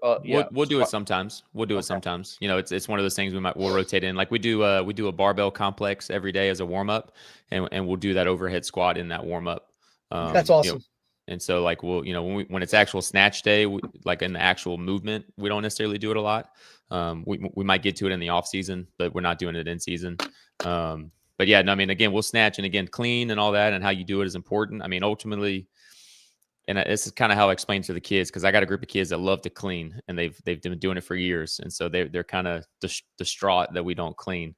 We'll do it sometimes. We'll do it sometimes. It's one of those things we'll rotate in. Like we do a barbell complex every day as a warm up, and we'll do that overhead squat in that warm up. That's awesome. And so like when it's actual snatch day, like in the actual movement, we don't necessarily do it a lot. We might get to it in the off season, but we're not doing it in season. But yeah, no, I mean, again, we'll snatch and again, clean and all that, and how you do it is important. I mean, ultimately. And this is kind of how I explain to the kids, because I got a group of kids that love to clean, and they've been doing it for years, and so they're kind of distraught that we don't clean.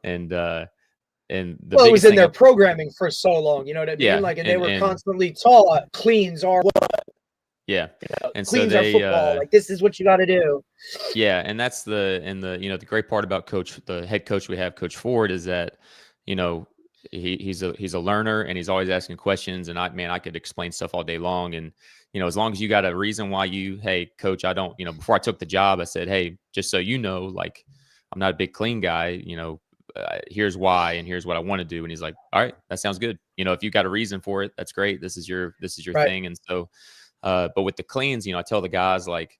And it was in their programming for so long, you know what I mean? Yeah, like, and they were constantly taught cleans are what. Yeah, and cleans are football. Like this is what you got to do. Yeah, and that's the great part about the head coach we have, Coach Ford, is that he's a learner, and he's always asking questions, and I could explain stuff all day long. And as long as you got a reason why hey coach, I don't, before I took the job, I said, hey, just so you know, like I'm not a big clean guy, here's why, and here's what I want to do. And he's like, all right, that sounds good. If you got a reason for it, that's great. This is your right thing. And so but with the cleans, I tell the guys, like,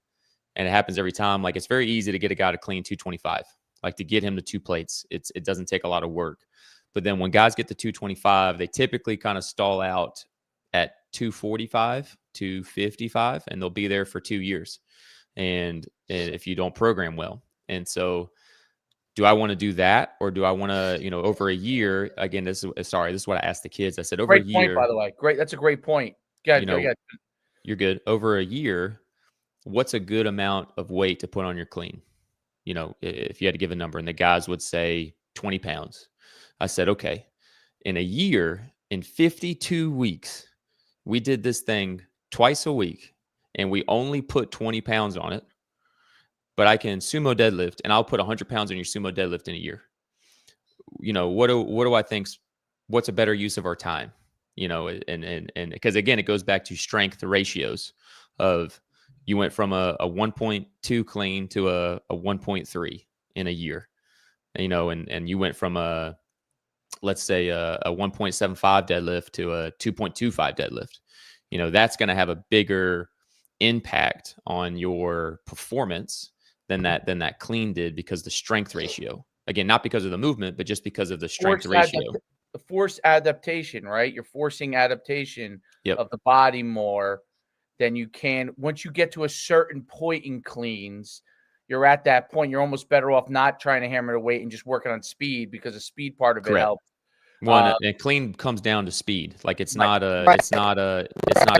and it happens every time, like it's very easy to get a guy to clean 225, like to get him to 2 plates. It doesn't take a lot of work. But then when guys get to 225, they typically kind of stall out at 245, 255, and they'll be there for 2 years. And if you don't program well. And so do I want to do that, or do I want to, over a year, again, this is what I asked the kids. I said, over a year. Great point, by the way. Great. That's a great point. Go ahead. You're good. Over a year, what's a good amount of weight to put on your clean? If you had to give a number, and the guys would say 20 pounds. I said, okay, in a year, in 52 weeks, we did this thing twice a week, and we only put 20 pounds on it, but I can sumo deadlift, and I'll put 100 pounds on your sumo deadlift in a year. What do I think? What's a better use of our time? And because again, it goes back to strength ratios of you went from a 1.2 clean to a 1.3 in a year, and you went from let's say a 1.75 deadlift to a 2.25 deadlift. that's going to have a bigger impact on your performance than that clean did, because the strength ratio, again, not because of the movement, but just because of the strength ratio. The force adaptation, right? You're forcing adaptation Yep. of the body more than you can. Once you get to a certain point in cleans, you're at that point. You're almost better off not trying to hammer the weight and just working on speed, because the speed part of it Correct. helps. One, and clean comes down to speed. Like it's Right. not a Right. it's not a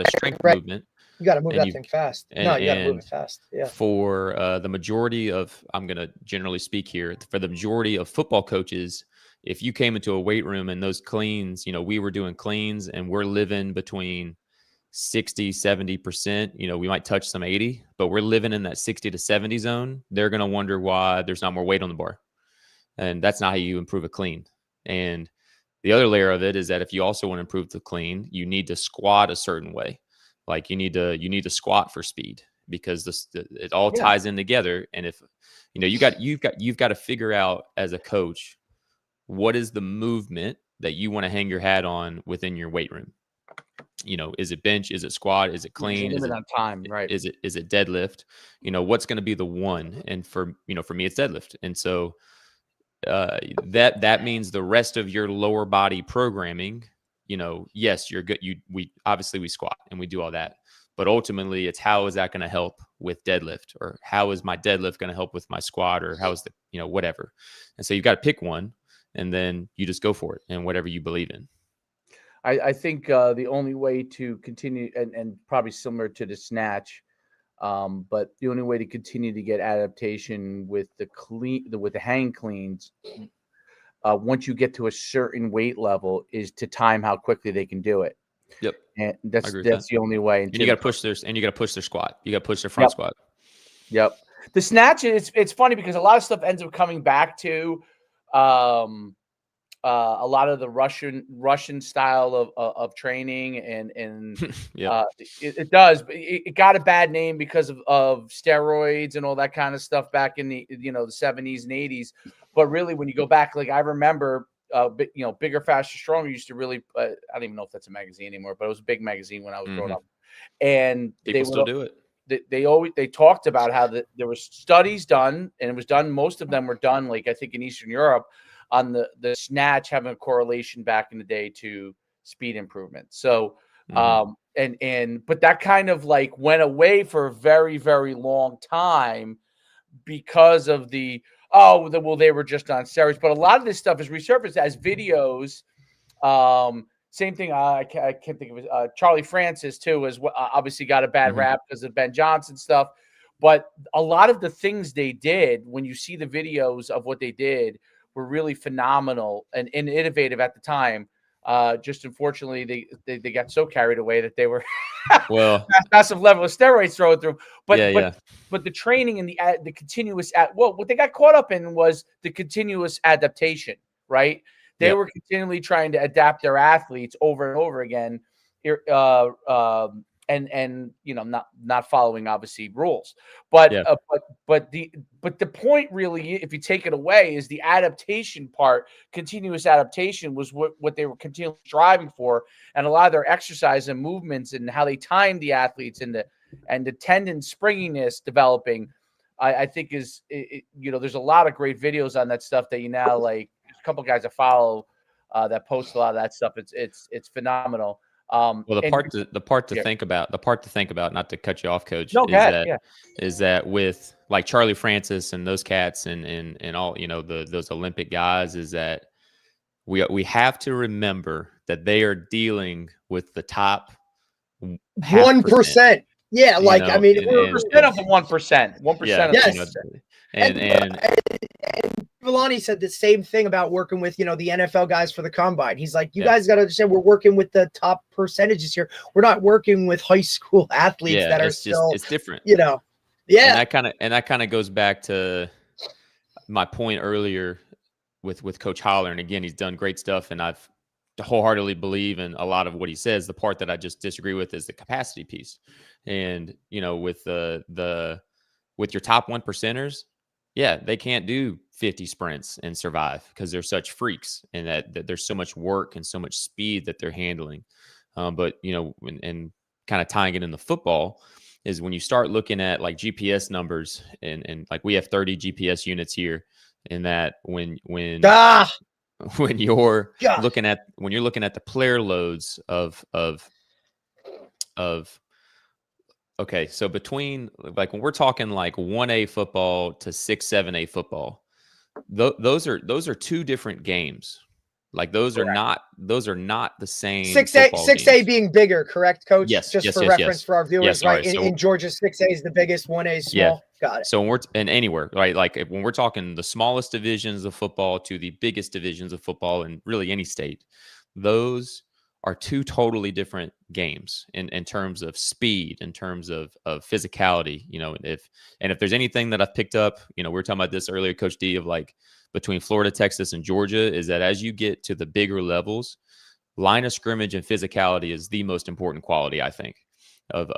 strength Right. movement. You got to move And that thing fast. No, you got to move and it fast. Yeah. for the majority of, I'm going to generally speak here, for the majority of football coaches, if you came into a weight room and those cleans, we were doing cleans and we're living between 60, 70%, we might touch some 80, but we're living in that 60 to 70 zone. They're going to wonder why there's not more weight on the bar. And that's not how you improve a clean. And the other layer of it is that if you also want to improve the clean, you need to squat a certain way. Like you need to squat for speed, because it all ties in together. And if you've got to figure out as a coach, what is the movement that you want to hang your hat on within your weight room? Is it bench? Is it squat? Is it clean? Is it on time? Right. Is it deadlift? What's going to be the one? And for me, it's deadlift. And so that means the rest of your lower body programming, yes, you're good. We obviously we squat and we do all that, but ultimately it's how is that going to help with deadlift, or how is my deadlift going to help with my squat, or how is the, whatever. And so you've got to pick one and then you just go for it and whatever you believe in. I think the only way to continue, and probably similar to the snatch, but the only way to continue to get adaptation with the hang cleans, once you get to a certain weight level, is to time how quickly they can do it. Yep. And that's the only way. And you got to push their squat. You got to push their front Yep. squat. Yep. The snatch, it's funny because a lot of stuff ends up coming back to a lot of the Russian style of training, and it does. But it got a bad name because of steroids and all that kind of stuff back in the the 70s and 80s. But really, when you go back, like I remember, Bigger, Faster, Stronger used to really. I don't even know if that's a magazine anymore, but it was a big magazine when I was growing up, and people still do it. They talked about how there were studies done, and it was done. Most of them were done, like I think in Eastern Europe, on the snatch having a correlation back in the day to speed improvement. So, but that kind of like went away for a very, very long time because of they were just on steroids. But a lot of this stuff is resurfaced as videos. Same thing. I can't think of it. Charlie Francis too was obviously got a bad rap because of Ben Johnson stuff. But a lot of the things they did, when you see the videos of what they did, were really phenomenal and innovative at the time. Just unfortunately, they got so carried away that they were massive level of steroids thrown through. But the training and the continuous what they got caught up in was the continuous adaptation, right? They were continually trying to adapt their athletes over and over again, and not following obviously rules. But the point really, if you take it away, is the adaptation part. Continuous adaptation was what they were continually striving for, and a lot of their exercise and movements and how they timed the athletes and the tendon springiness developing, I think is there's a lot of great videos on that stuff that like. A couple guys I follow that post a lot of that stuff. It's phenomenal. The part to think about, not to cut you off, Coach, is that with like Charlie Francis and those cats and all those Olympic guys, is that we have to remember that they are dealing with the top 1%. Yeah, like I mean, 1% of the 1%. 1%. Yes. And Villani said the same thing about working with, the NFL guys for the combine. He's like, you guys got to understand, we're working with the top percentages here. We're not working with high school athletes that are still, it's different, Yeah. And that kind of goes back to my point earlier with Coach Holler. And again, he's done great stuff, and I've wholeheartedly believe in a lot of what he says. The part that I just disagree with is the capacity piece. And, with with your top 1%ers, they can't do 50 sprints and survive because they're such freaks, and that there's so much work and so much speed that they're handling. But and kind of tying it into football is when you start looking at like GPS numbers and like we have 30 GPS units here, and that when when you're looking at the player loads of okay, so between like when we're talking like 1A football to 6-7A football, those are two different games. Like those are not the same 6A football 6A games. being bigger, correct, Coach? Yes, Just yes, for yes, reference yes. for our viewers, right? So, In Georgia, 6A is the biggest, 1A is small. yeah. Got it. So when we're and anywhere, right? Like when we're talking the smallest divisions of football to the biggest divisions of football in really any state, those are two totally different games in terms of speed, in terms of physicality. You know, if there's anything that I've picked up, you know, we were talking about this earlier, Coach D, of like between Florida, Texas, and Georgia, is that as you get to the bigger levels, line of scrimmage and physicality is the most important quality, I think, of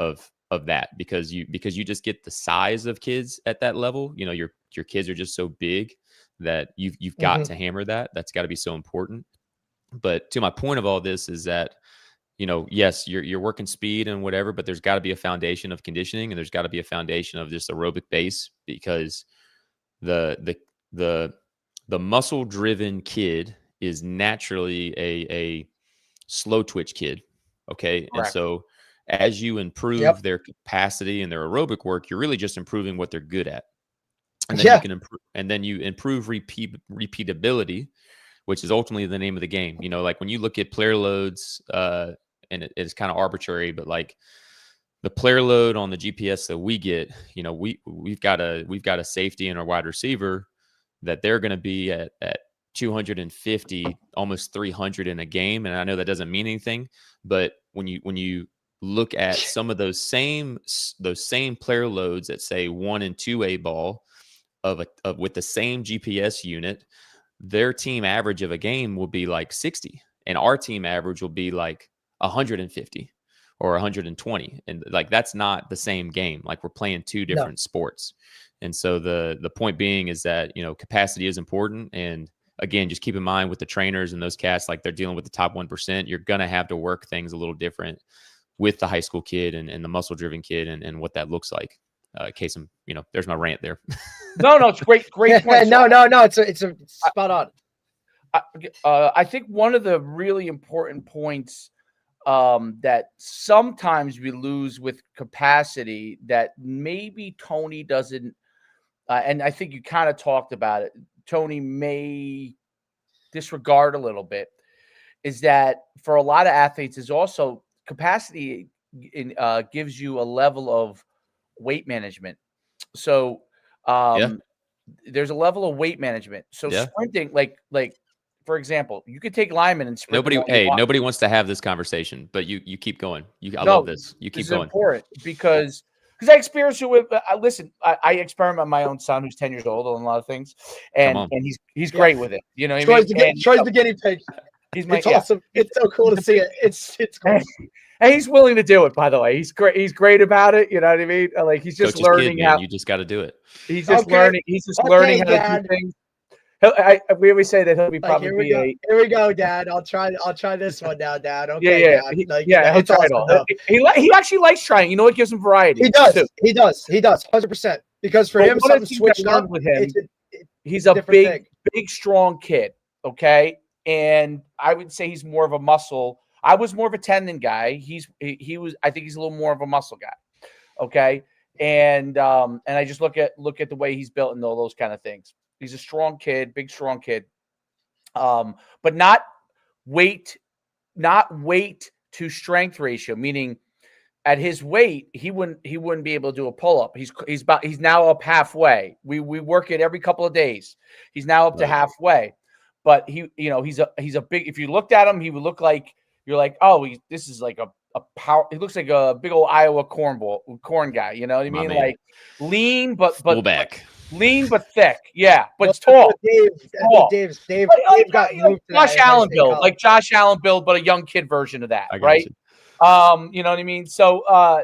that, because you just get the size of kids at that level. You know, your kids are just so big that you've got to hammer that. That's got to be so important. But to my point of all this is that, you know, yes, you're working speed and whatever, but there's got to be a foundation of conditioning, and there's got to be a foundation of just aerobic base, because the muscle driven kid is naturally a slow twitch kid. Okay. Correct. And so as you improve their capacity and their aerobic work, you're really just improving what they're good at. And then you can improve, and then you improve repeatability, which is ultimately the name of the game. You know, like when you look at player loads, and it's kind of arbitrary, but like the player load on the GPS that we get, you know, we've got a safety and a wide receiver that they're going to be at 250, almost 300 in a game. And I know that doesn't mean anything, but when you look at some of those same player loads at say 1 and 2A ball with the same GPS unit, their team average of a game will be like 60, and our team average will be like 150 or 120. And like, that's not the same game. Like, we're playing two different sports. And so the point being is that, you know, capacity is important. And again, just keep in mind with the trainers and those cats, like they're dealing with the top 1%, you're going to have to work things a little different with the high school kid and the muscle driven kid and what that looks like. Case I'm, you know, there's my rant there. No, it's great point. no, it's a spot on. I think one of the really important points that sometimes we lose with capacity that maybe Tony doesn't, and I think you kind of talked about it, Tony may disregard a little bit, is that for a lot of athletes is also capacity gives you a level of weight management. So there's a level of weight management. So sprinting, like for example, you could take linemen and sprint. Nobody wants to have this conversation, but you keep going. I love this. You keep going. It's important because I experience it with. Listen, I experiment with my own son who's 10 years old on a lot of things, and he's great with it. You know what I mean? Troy's the guinea pig. It's awesome. It's so cool to see it. It's cool. And he's willing to do it, by the way. He's great. He's great about it. You know what I mean? Like, he's just learning how. You just got to do it. He's just learning. He's just learning how to do things. We always say that he'll be probably here we go, Dad. I'll try this one now, Dad. Okay, Dad. Dad. He'll try it all. He actually likes trying. You know, it gives him variety. He does. 100%. Because for him, something switched up with him. He's a big, strong kid. Okay, and I would say he's more of a muscle. I was more of a tendon guy. He was. I think he's a little more of a muscle guy. Okay, and I just look at the way he's built and all those kind of things. He's a strong kid, big strong kid, but not weight to strength ratio. Meaning, at his weight, he wouldn't be able to do a pull up. He's now up halfway. We work it every couple of days. He's now up to halfway, but he's a big. If you looked at him, he would look like. You're like, oh, this is like a power. He looks like a big old Iowa corn guy. You know what I mean? Like lean, but fullback. Lean but thick. Yeah, but it's tall. Dave got Josh Allen build, like Josh Allen build, but a young kid version of that, right? You know what I mean? So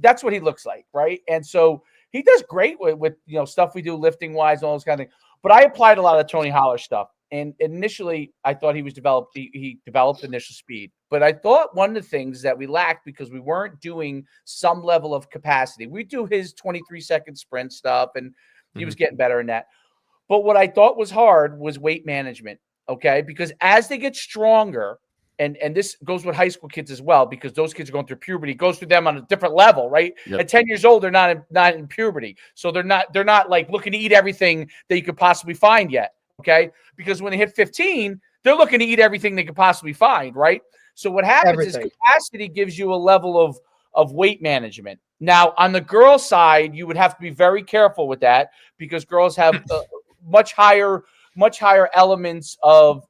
that's what he looks like, right? And so he does great with stuff we do lifting wise, all those kind of things. But I applied a lot of Tony Holler stuff. And initially, I thought he developed initial speed. But I thought one of the things that we lacked because we weren't doing some level of capacity. We do his 23-second sprint stuff, and he was getting better in that. But what I thought was hard was weight management, okay? Because as they get stronger, and this goes with high school kids as well, because those kids are going through puberty, it goes through them on a different level, right? Yep. At 10 years old, they're not in puberty. So they're not like looking to eat everything that you could possibly find yet, okay? Because when they hit 15, they're looking to eat everything they could possibly find, right? So what happens is capacity gives you a level of weight management. Now, on the girl side, you would have to be very careful with that because girls have much higher elements of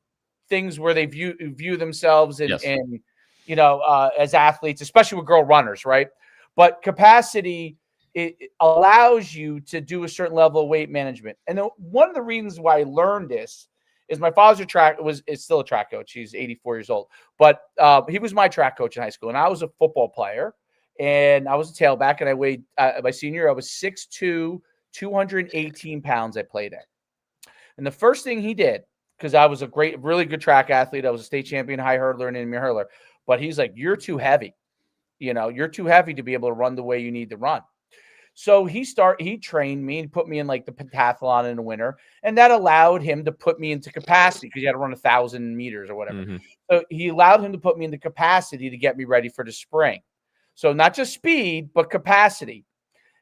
things where they view themselves and as athletes, especially with girl runners, right? But capacity, it allows you to do a certain level of weight management. And one of the reasons why I learned this is my father's is still a track coach. He's 84 years old, but he was my track coach in high school, and I was a football player, and I was a tailback, and I weighed my senior year, I was 6'2", 218 pounds. I played at, and the first thing he did, because I was a really good track athlete, I was a state champion high hurdler and intermediate hurdler, but he's like, "You're too heavy. You're too heavy to be able to run the way you need to run." So he trained me and put me in like the pentathlon in the winter. And that allowed him to put me into capacity because you had to run 1,000 meters or whatever. So he allowed him to put me into capacity to get me ready for the spring. So not just speed, but capacity.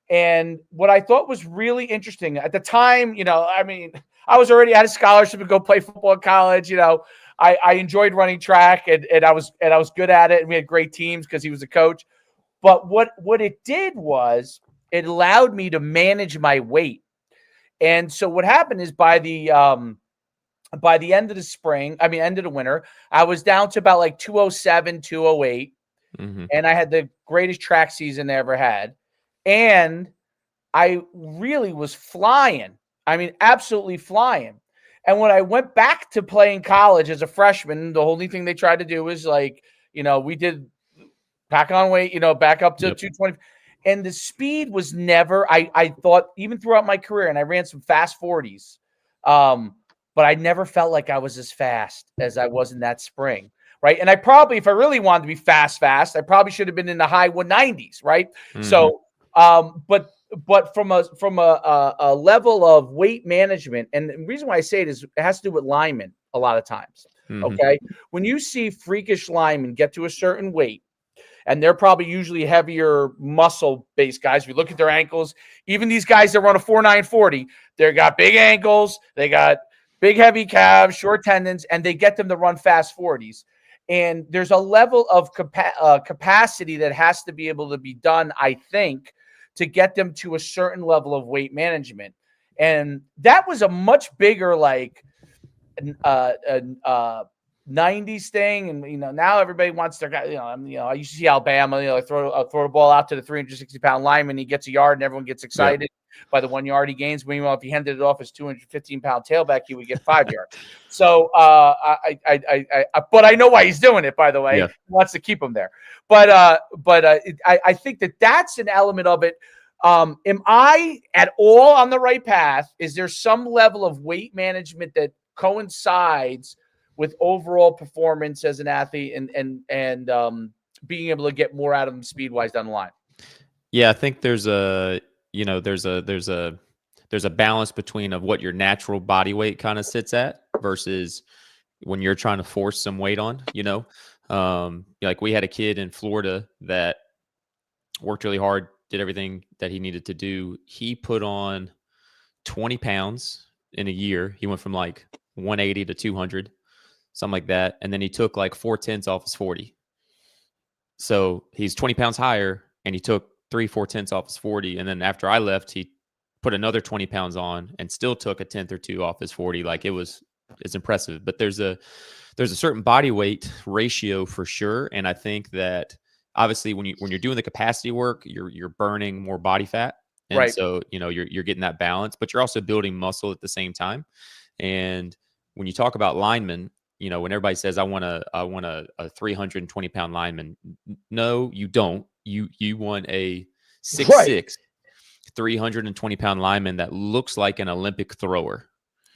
And what I thought was really interesting at the time, I was already had a scholarship to go play football in college. I enjoyed running track and I was good at it. And we had great teams because he was a coach. But what it did was it allowed me to manage my weight. And so what happened is by the end of the winter, I was down to about like 207, 208. And I had the greatest track season I ever had. And I really was flying. Absolutely flying. And when I went back to playing college as a freshman, the only thing they tried to do was we did pack on weight, back up to 220. And the speed was never, I thought, even throughout my career, and I ran some fast 40s, but I never felt like I was as fast as I was in that spring, right? And I probably, if I really wanted to be fast, I probably should have been in the high 190s, right? So, but from a level of weight management, and the reason why I say it is it has to do with linemen a lot of times, okay? When you see freakish linemen get to a certain weight, and they're probably usually heavier muscle-based guys. If you look at their ankles, even these guys that run a 4.940, they got big ankles, they got big heavy calves, short tendons, and they get them to run fast 40s. And there's a level of capacity that has to be able to be done, I think, to get them to a certain level of weight management. And that was a much bigger, 90s thing, and now everybody wants their guy. I used to see Alabama. Throw a ball out to the 360-pound lineman, he gets a yard, and everyone gets excited by the 1 yard he gains. Meanwhile, if he handed it off as 215-pound tailback, he would get 5 yards. So, but I know why he's doing it. By the way, he wants to keep him there. But I think that's an element of it. Am I at all on the right path? Is there some level of weight management that coincides with overall performance as an athlete and being able to get more out of them speed wise down the line? Yeah, I think there's a balance between of what your natural body weight kind of sits at versus when you're trying to force some weight on, like we had a kid in Florida that worked really hard, did everything that he needed to do. He put on 20 pounds in a year. He went from like 180 to 200. Something like that. And then he took like 4/10 off his 40. So he's 20 pounds higher and he took 3/4 off his 40. And then after I left, he put another 20 pounds on and still took a 10th or 2 off his 40. Like it's impressive, but there's a certain body weight ratio for sure. And I think that obviously when you're doing the capacity work, you're burning more body fat. And right. So, you're getting that balance, but you're also building muscle at the same time. And when you talk about linemen, when everybody says I want a 320-pound lineman, no, you don't. You want a 6'6", 320-pound lineman that looks like an Olympic thrower.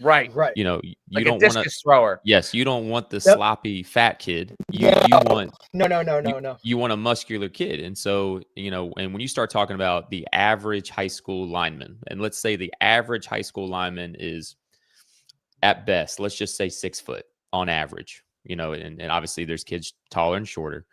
Right. Right. You know, you Like a don't want to. discus thrower. Yes, you don't want the Yep. sloppy fat kid. You No. want No. you want a muscular kid. And so, and when you start talking about the average high school lineman, and let's say the average high school lineman is at best, let's just say 6 foot on average, and obviously there's kids taller and shorter.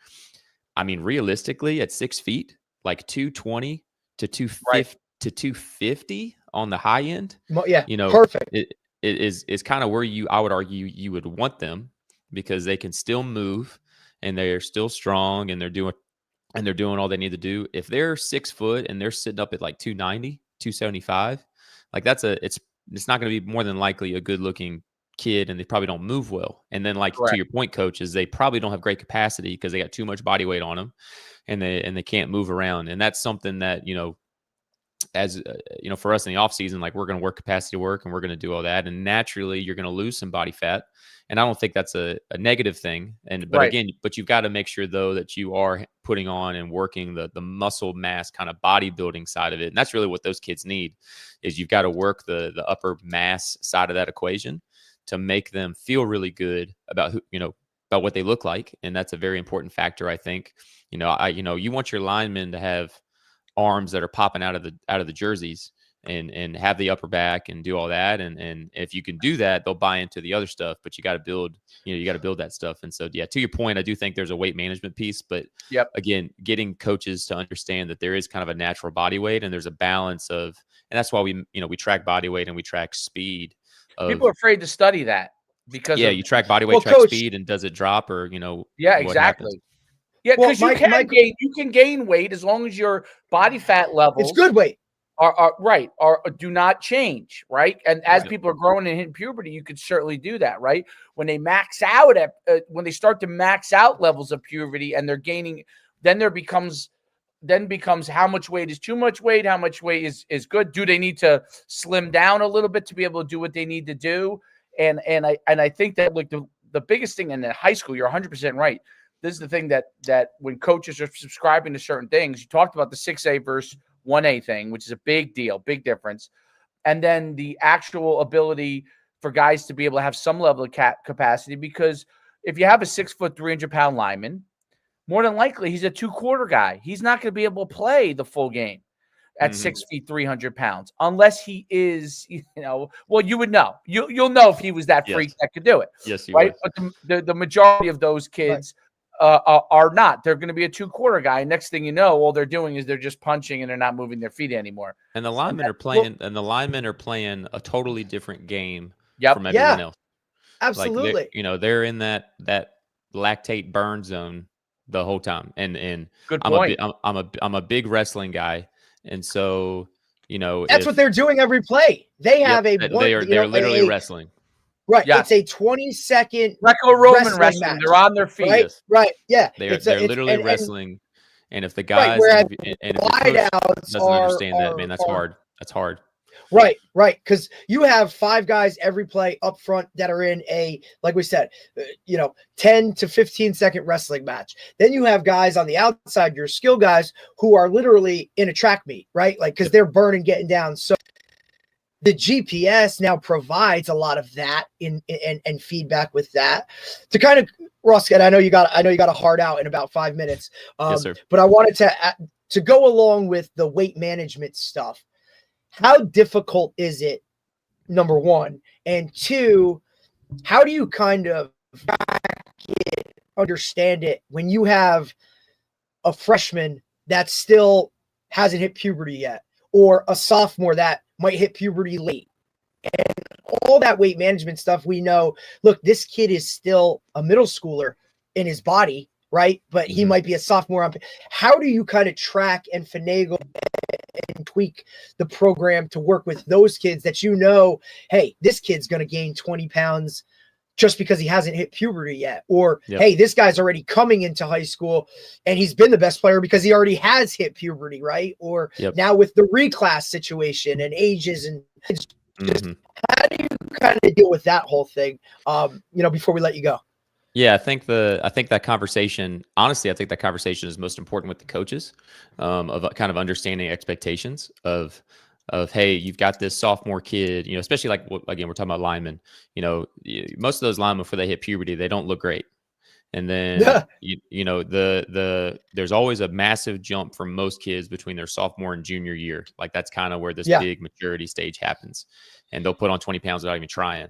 I mean, realistically, at 6 feet, like 220 to Right. 250 on the high end, Yeah. you know, Perfect. it is kind of where I would argue you would want them, because they can still move and they're still strong and they're doing all they need to do. If they're 6 foot and they're sitting up at like 290, 275, like it's not going to be more than likely a good looking kid, and they probably don't move well. And then, like, to Correct. your point, coach, is they probably don't have great capacity because they got too much body weight on them, and they can't move around. And that's something that, as for us in the off season, like, we're going to work capacity work and we're going to do all that. And naturally you're going to lose some body fat. And I don't think that's a negative thing. But Right. again, you've got to make sure though that you are putting on and working the muscle mass kind of bodybuilding side of it. And that's really what those kids need, is you've got to work the upper mass side of that equation to make them feel really good about about what they look like. And that's a very important factor, I think. You want your linemen to have arms that are popping out of the jerseys, and have the upper back and do all that. And if you can do that, they'll buy into the other stuff, but you got to build that stuff. And so, yeah, to your point, I do think there's a weight management piece, but Yep. again, getting coaches to understand that there is kind of a natural body weight and there's a balance of, and that's why we track body weight and we track speed. People are afraid to study that because you track body weight, Well, track coach, speed, and does it drop, or yeah, what exactly. happens. Yeah, Well, because you can gain weight as long as your body fat levels it's good weight. are right, or do not change, right? And as Yep. people are growing and hitting puberty, you could certainly do that, right? When they max out when they start to max out levels of puberty and they're gaining, then becomes how much weight is too much weight, how much weight is good. Do they need to slim down a little bit to be able to do what they need to do? And I think that, like, the biggest thing in high school, you're 100% right. This is the thing that when coaches are subscribing to certain things, you talked about the 6A versus 1A thing, which is a big deal, big difference. And then the actual ability for guys to be able to have some level of capacity, because if you have a 6 foot, 300-pound lineman, more than likely he's a 2-quarter guy. He's not going to be able to play the full game at 6 feet, 300 pounds, unless he is, well, you would know. You'll know if he was that freak that could do it. Yes, you right? would. But the majority of those kids are not. They're going to be a 2-quarter guy. Next thing you know, all they're doing is they're just punching and they're not moving their feet anymore. And the linemen are playing a totally different game from everyone Yeah, else. absolutely. Like, they're in that lactate burn zone the whole time. And Good point. I'm a big wrestling guy, and so That's what they're doing every play. They have they're literally wrestling. Right. Yes. It's a 20-second Greco-Roman wrestling wrestling. match. They're on their feet. Right. Yeah. They're literally wrestling. And if the guys whereas and if the coach doesn't understand that, man, that's hard. That's hard. Right. Because you have 5 guys every play up front that are in a, like we said, 10 to 15-second wrestling match. Then you have guys on the outside, your skill guys, who are literally in a track meet, right? Like, because they're burning, getting down. So the GPS now provides a lot of that and feedback with that to kind of, Ross, I know you got a hard out in about 5 minutes. Yes, sir. But I wanted to go along with the weight management stuff. How difficult is it, number one? And two, how do you kind of understand it when you have a freshman that still hasn't hit puberty yet, or a sophomore that might hit puberty late? And all that weight management stuff, we know, look, this kid is still a middle schooler in his body, right? But he might be a sophomore. How do you kind of track and finagle and tweak the program to work with those kids that hey, this kid's going to gain 20 pounds just because he hasn't hit puberty yet? Or, hey, this guy's already coming into high school and he's been the best player because he already has hit puberty, right? Or now with the reclass situation and ages and how do you kind of deal with that whole thing, before we let you go? Yeah, I think that conversation, honestly, is most important with the coaches, of kind of understanding expectations of, of, hey, you've got this sophomore kid, especially like, again, we're talking about linemen, most of those linemen before they hit puberty, they don't look great. And then there's always a massive jump for most kids between their sophomore and junior year. Like that's kind of where this big maturity stage happens, and they'll put on 20 pounds without even trying.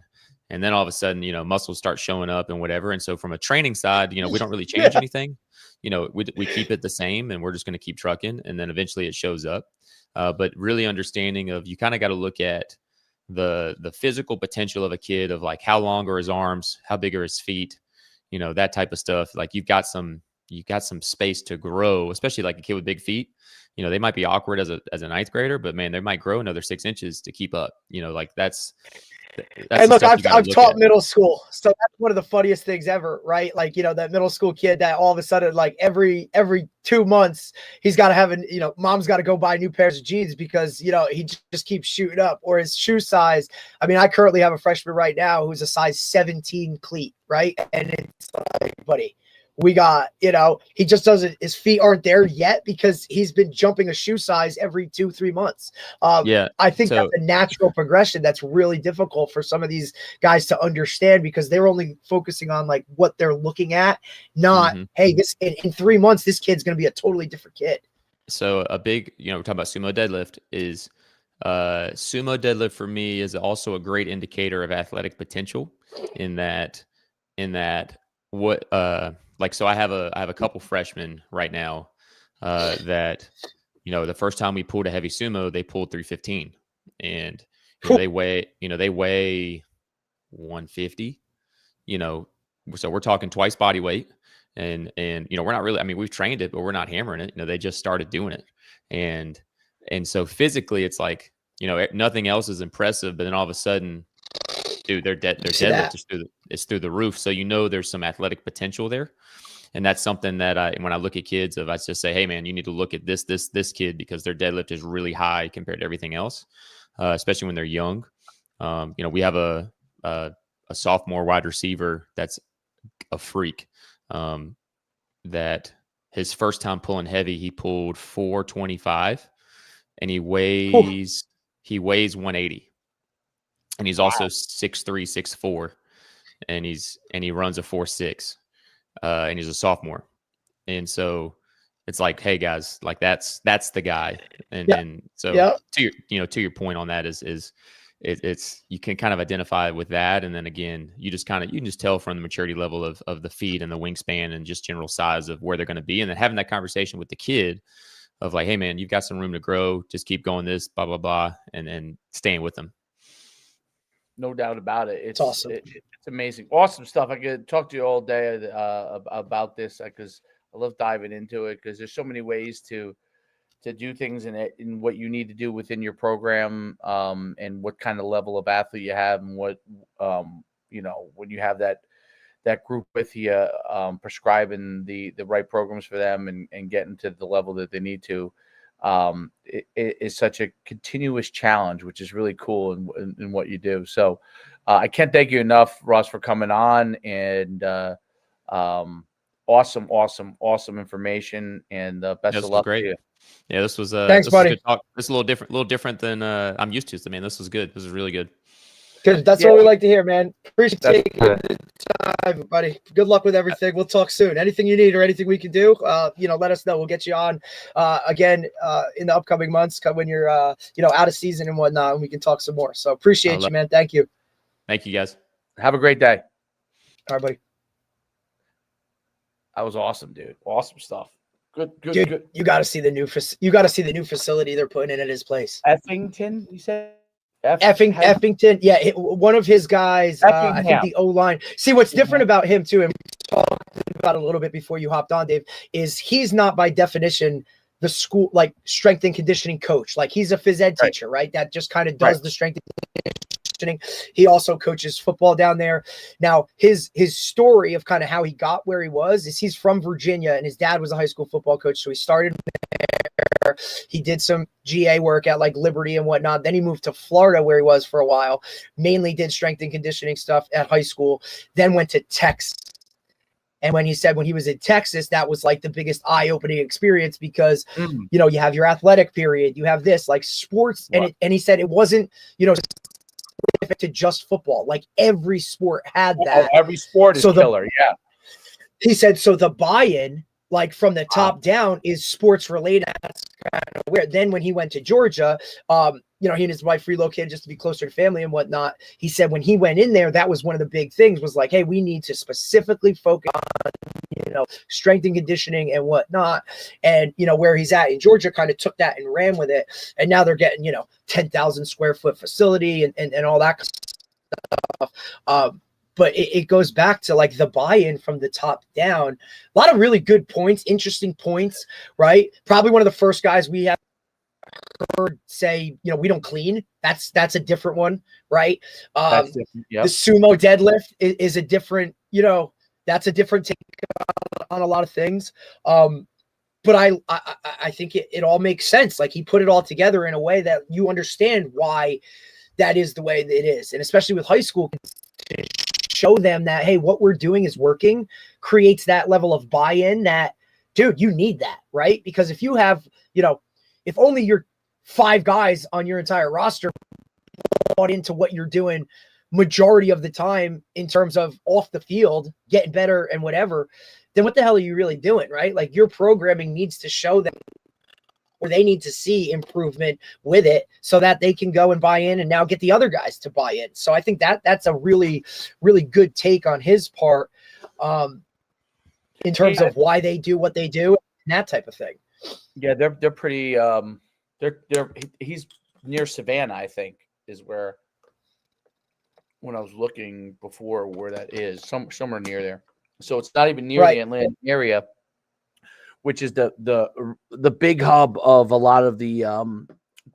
And then all of a sudden, muscles start showing up and whatever. And so from a training side, we don't really change anything. We keep it the same, and we're just going to keep trucking. And then eventually it shows up. But really understanding of, you kind of got to look at the physical potential of a kid, of like how long are his arms, how big are his feet, that type of stuff. Like you've got some space to grow, especially like a kid with big feet. They might be awkward as a ninth grader, but man, they might grow another 6 inches to keep up. Like that's and look, I've taught middle school, so that's one of the funniest things ever, right? Like, that middle school kid that all of a sudden, like every 2 months, he's got to have mom's got to go buy new pairs of jeans because, he just keeps shooting up, or his shoe size. I mean, I currently have a freshman right now who's a size 17 cleat, right? And it's like, buddy, we got, he just doesn't, his feet aren't there yet because he's been jumping a shoe size every 2-3 months. I think that's a natural progression that's really difficult for some of these guys to understand, because they're only focusing on like what they're looking at, not, hey, this in 3 months, this kid's going to be a totally different kid. So a big, we're talking about sumo deadlift is, sumo deadlift for me is also a great indicator of athletic potential in that what, so I have a couple freshmen right now that, the first time we pulled a heavy sumo, they pulled 315, and they weigh 150, so we're talking twice body weight, and we're not really, I mean, we've trained it, but we're not hammering it. They just started doing it. And so physically it's like, nothing else is impressive, but then all of a sudden, dude, their deadlift is through the roof. So there's some athletic potential there, and that's something that when I look at kids, I just say, hey man, you need to look at this kid, because their deadlift is really high compared to everything else, especially when they're young. We have a sophomore wide receiver that's a freak. That his first time pulling heavy, he pulled 425, and he weighs 180. And he's also 6'3", 6'4", and he runs a 4.6, and he's a sophomore. And so it's like, hey guys, like that's the guy. And so to your point on that is it's you can kind of identify with that, and then again, you can just tell from the maturity level of the feet and the wingspan and just general size of where they're going to be, and then having that conversation with the kid of like, hey man, you've got some room to grow, just keep going this, blah blah blah, and staying with them. No doubt about it. It's awesome. It's amazing. Awesome stuff. I could talk to you all day about this, because I love diving into it, because there's so many ways to do things in what you need to do within your program, and what kind of level of athlete you have, and what, when you have that group with you, prescribing the right programs for them, and getting to the level that they need to. It is such a continuous challenge, which is really cool in what you do. So I can't thank you enough, Ross, for coming on, and awesome information, and best of luck to you. Yeah, this was thanks, buddy. Good talk. This is a little different than I'm used to. So, man, this was good. This is really good. Good. That's what we like to hear, man. Appreciate taking the time, buddy. Good luck with everything. We'll talk soon. Anything you need or anything we can do, let us know. We'll get you on again in the upcoming months when you're out of season and whatnot, and we can talk some more. So appreciate you, man. Thank you. Thank you, guys. Have a great day. All right, buddy. That was awesome, dude. Awesome stuff. Good. You got to see the new facility they're putting in at his place. Effingham, you said? Effingham. Yeah, one of his guys, I think the O-line. See, what's different about him too, and we talked about it a little bit before you hopped on, Dave, is he's not by definition the school like strength and conditioning coach. Like he's a phys ed teacher, right? That just kind of does the strength and conditioning. He also coaches football down there. Now, his story of kind of how he got where he was is he's from Virginia, and his dad was a high school football coach, so he started there. He did some GA work at like Liberty and whatnot. Then he moved to Florida, where he was for a while, mainly did strength and conditioning stuff at high school, then went to Texas. And when he said when he was in Texas, that was like the biggest eye-opening experience because, you know, you have your athletic period, you have this like sports. And he said it wasn't, you know, specific to just football. Like every sport had that. Every sport is killer. Yeah. He said, so the buy-in, like from the top down, is sports related. That's kind of weird. Then when he went to Georgia, you know, he and his wife relocated just to be closer to family and whatnot. He said when he went in there, that was one of the big things was like, hey, we need to specifically focus on, you know, strength and conditioning and whatnot. And, you know, where he's at in Georgia kind of took that and ran with it. And now they're getting, you know, 10,000 square foot facility and all that stuff. But it goes back to like the buy-in from the top down. A lot of really good points, interesting points, right? Probably one of the first guys we have heard say, you know, we don't clean. That's a different one, right? That's different. Yep. The sumo deadlift is a different, you know, that's a different take on a lot of things. But I think it all makes sense. Like he put it all together in a way that you understand why that is the way that it is. And especially with high school, show them that, hey, what we're doing is working, creates that level of buy-in that, dude, you need that, right? Because if you have, you know, if only your 5 guys on your entire roster bought into what you're doing majority of the time in terms of off the field, getting better and whatever, then what the hell are you really doing, right? Like your programming needs to show them, or they need to see improvement with it so that they can go and buy in and now get the other guys to buy in. So I think that's a really, really good take on his part in terms of why they do what they do and that type of thing. Yeah, they're pretty he's near Savannah, I think, is where when I was looking before where that is, somewhere near there. So it's not even near the Atlanta area, which is the big hub of a lot of the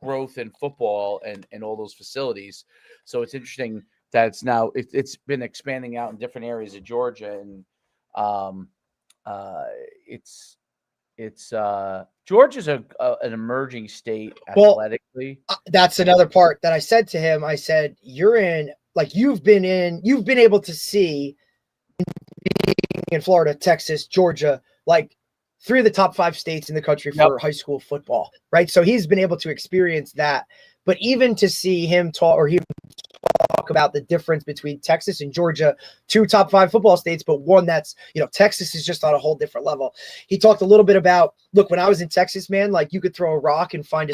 growth in football and all those facilities. So it's interesting that it's now it's been expanding out in different areas of Georgia, and Georgia's an emerging state athletically. That's another part that I said to him. I said, you're in, like you've been able to see in Florida, Texas, Georgia, like 3 of the top 5 states in the country for high school football, right? So he's been able to experience that. But even to see him talk about the difference between Texas and Georgia, 2 top 5 football states, but one that's, you know, Texas is just on a whole different level. He talked a little bit about, look, when I was in Texas, man, like you could throw a rock and find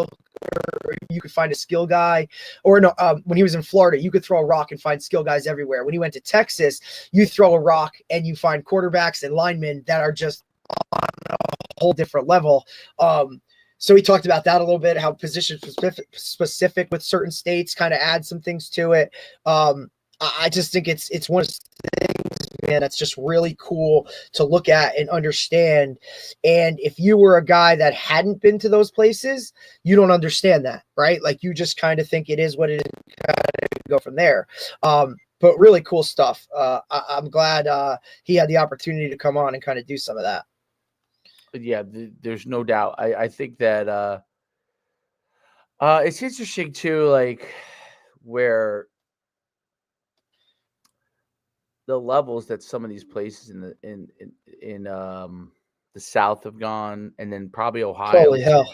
you could find a skill guy, or no, when he was in Florida, you could throw a rock and find skill guys everywhere. When he went to Texas, you throw a rock and you find quarterbacks and linemen that are just on a whole different level. So he talked about that a little bit, how position specific with certain states kind of add some things to it. I just think it's one of those things, man, that's just really cool to look at and understand. And if you were a guy that hadn't been to those places, you don't understand that, right? Like you just kind of think it is what it is, kind of go from there. But really cool stuff. I'm glad he had the opportunity to come on and kind of do some of that. Yeah, there's no doubt. I think that it's interesting too, like where the levels that some of these places in the South have gone, and then probably Ohio. Holy hell.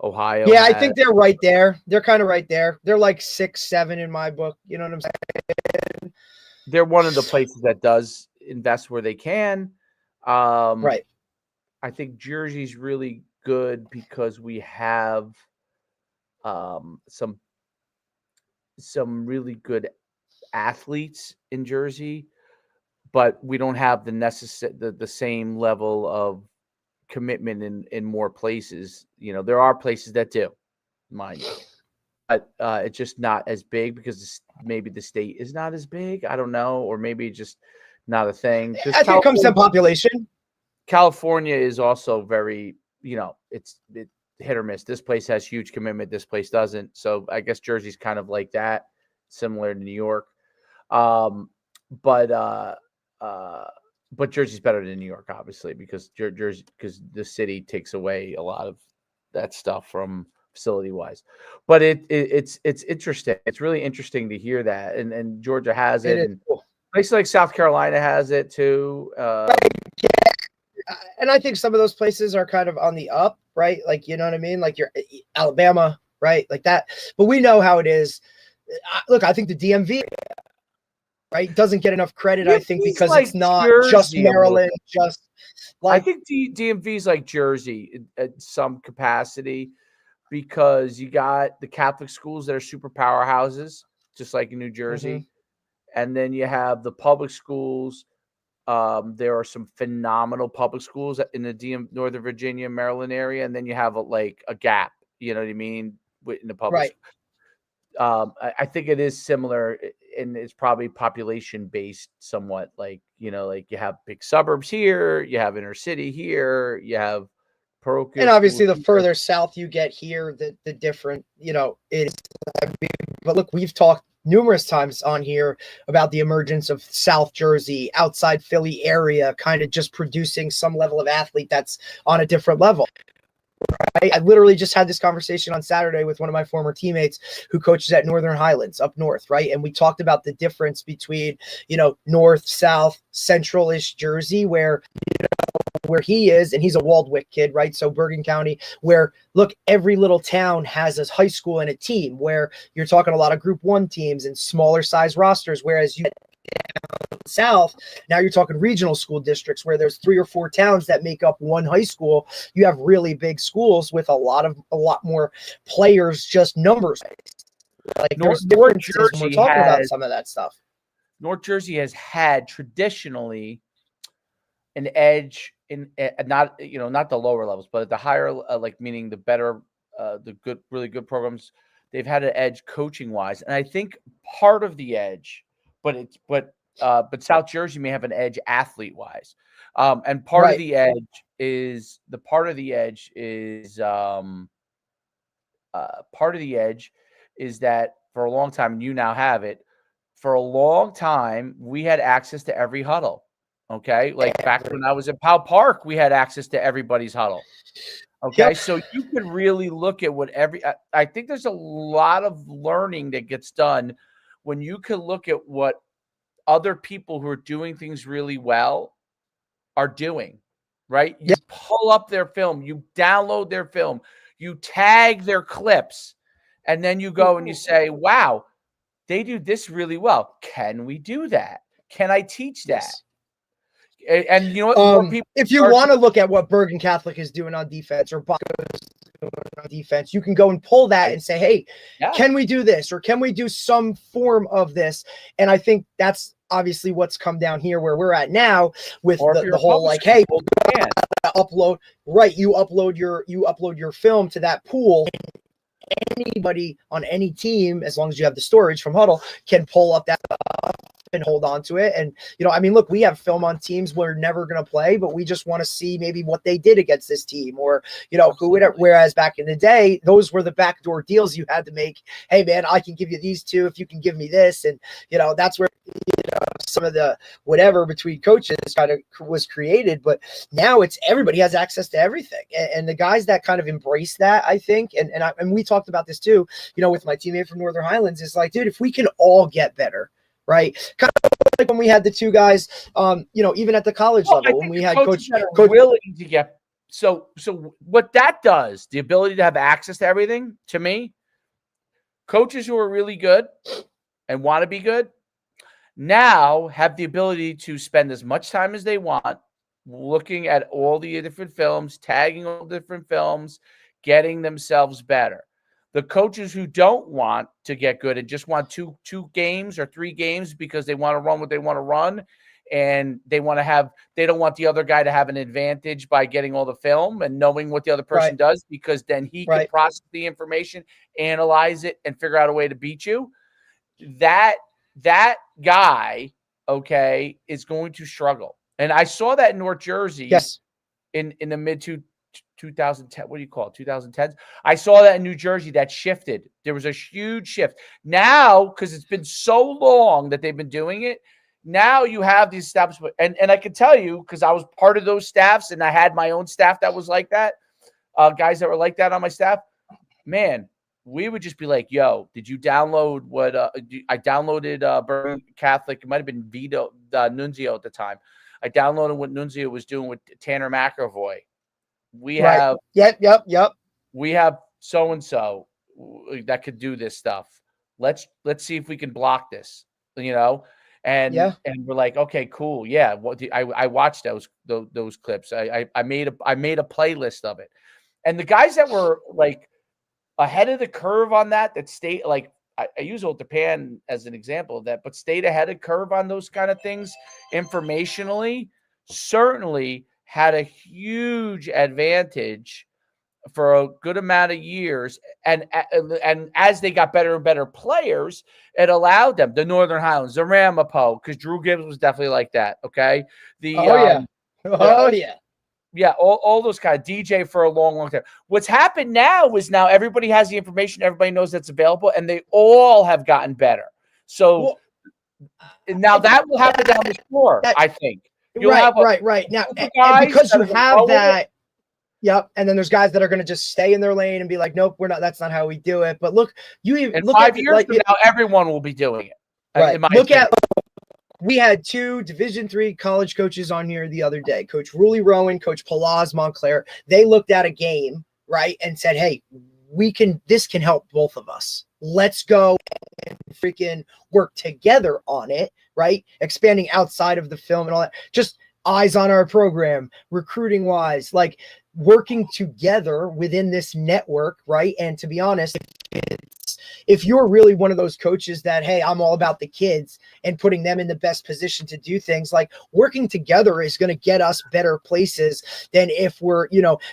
Ohio. Yeah, I think they're right there. They're kind of right there. They're like 6, 7 in my book. You know what I'm saying? They're one of the places that does invest where they can. Right. I think Jersey's really good because we have some really good athletes in Jersey, but we don't have the same level of commitment in more places. You know, there are places that do, mind you, but it's just not as big because maybe the state is not as big. I don't know, or maybe just not a thing. I think it comes to population. California is also very, you know, it's hit or miss. This place has huge commitment. This place doesn't. So I guess Jersey's kind of like that, similar to New York. But Jersey's better than New York, obviously, because because the city takes away a lot of that stuff from facility wise. But it's interesting. It's really interesting to hear that, and Georgia has it, and cool. places like South Carolina has it too. And I think some of those places are kind of on the up, right? Like, you know what I mean? Like, you're Alabama, right? Like that. But we know how it is. Look, I think the DMV, right, doesn't get enough credit, I think, DMV's because like it's not just Jersey a little Maryland, bit. just I like, think DMV's like Jersey at some capacity because you got the Catholic schools that are super powerhouses, just like in New Jersey. And then you have the public schools. There are some phenomenal public schools in the Northern Virginia, Maryland area. And then you have like a gap, you know what I mean, in the public. right. I think it is similar, and it's probably population based somewhat. Like, you know, like you have big suburbs here, you have inner city here, you have parochial And obviously, schools the here. further south you get here, the different, you know, it is. But look, we've talked numerous times on here about the emergence of South Jersey, outside Philly area, kind of just producing some level of athlete that's on a different level. I literally just had this conversation on Saturday with one of my former teammates who coaches at Northern Highlands up north, right? And we talked about the difference between, you know, north, south, central-ish Jersey, where he is, and he's a Waldwick kid, right? So Bergen County, where look, every little town has a high school and a team, where you're talking a lot of Group 1 teams and smaller size rosters, whereas you south, now you're talking regional school districts where there's 3 or 4 towns that make up one high school. You have really big schools with a lot more players, just numbers. Like, there's differences when we're talking about some of that stuff. North Jersey has had traditionally an edge in not, you know, not the lower levels, but at the higher, like meaning the better, the good, really good programs. They've had an edge coaching wise, and I think part of the edge, but South Jersey may have an edge athlete wise, and part of the edge is part of the edge is that for a long time, and you now have it. For a long time, we had access to every huddle. Okay, like back when I was at Powell Park, we had access to everybody's huddle. Okay, so you could really look at what I think there's a lot of learning that gets done when you can look at what other people who are doing things really well are doing, right? You pull up their film, you download their film, you tag their clips, and then you go and you say, wow, they do this really well. Can we do that? Can I teach that? And you know what? More people if you want to look at what Bergen Catholic is doing on defense or on defense, you can go and pull that and say, hey, can we do this? Or can we do some form of this? And I think that's obviously what's come down here where we're at now with the whole, like, hey, we'll upload, right? You upload your film to that pool. Anybody on any team, as long as you have the storage from Huddle, can pull up that and hold on to it. And, you know, I mean, look, we have film on teams we're never going to play, but we just want to see maybe what they did against this team, or, you know, whereas back in the day, those were the backdoor deals you had to make. Hey man, I can give you these 2 if you can give me this. And, you know, that's where, you know, some of the whatever between coaches kind of was created, but now it's everybody has access to everything. And the guys that kind of embrace that, I think, and we talked about this too, you know, with my teammate from Northern Highlands, is like, dude, if we can all get better, right? Kind of like when we had the 2 guys, you know, even at the college level, when we had coach willing to get. So what that does, the ability to have access to everything, to me, coaches who are really good and want to be good now have the ability to spend as much time as they want looking at all the different films, tagging all the different films, getting themselves better. The coaches who don't want to get good and just want two games or 3 games because they want to run what they want to run, and they don't want the other guy to have an advantage by getting all the film and knowing what the other person does, because then he can process the information, analyze it, and figure out a way to beat you. That guy, okay, is going to struggle. And I saw that in North Jersey in the mid 2010, what do you call it? 2010s. I saw that in New Jersey that shifted. There was a huge shift. Now, because it's been so long that they've been doing it, now you have these establishments. And I can tell you, because I was part of those staffs and I had my own staff that was like that, guys that were like that on my staff, man, we would just be like, yo, did you download what I downloaded Bergen Catholic? It might have been Vito Nunzio at the time. I downloaded what Nunzio was doing with Tanner McAvoy. We Right. have Yep. we have so-and-so that could do this stuff. Let's see if we can block this, and we're like, okay, cool. Yeah. I watched those clips. I made a playlist of it. And the guys that were like ahead of the curve on that stayed, like, I use Old Japan as an example of that, but stayed ahead of curve on those kind of things informationally, certainly had a huge advantage for a good amount of years. And as they got better and better players, it allowed them, the Northern Highlands, the Ramapo, because Drew Gibbs was definitely like that. Okay. Yeah, all those kind of DJ for a long, long time. What's happened now is everybody has the information. Everybody knows that's available, and they all have gotten better. So now that will happen down the floor, I think. Right. Now, and because you have that, yep. And then there's guys that are going to just stay in their lane and be like, nope, we're not. That's not how we do it. But look, in 5 years from now, everyone will be doing it. Right. We had 2 Division III college coaches on here the other day, Coach Ruley Rowan, Coach Palaz Montclair. They looked at a game, right, and said, hey, this can help both of us. Let's go and freaking work together on it, right? Expanding outside of the film and all that. Just eyes on our program, recruiting wise, like working together within this network, right? And to be honest, if you're really one of those coaches that, hey, I'm all about the kids and putting them in the best position to do things, like working together is going to get us better places than if we're,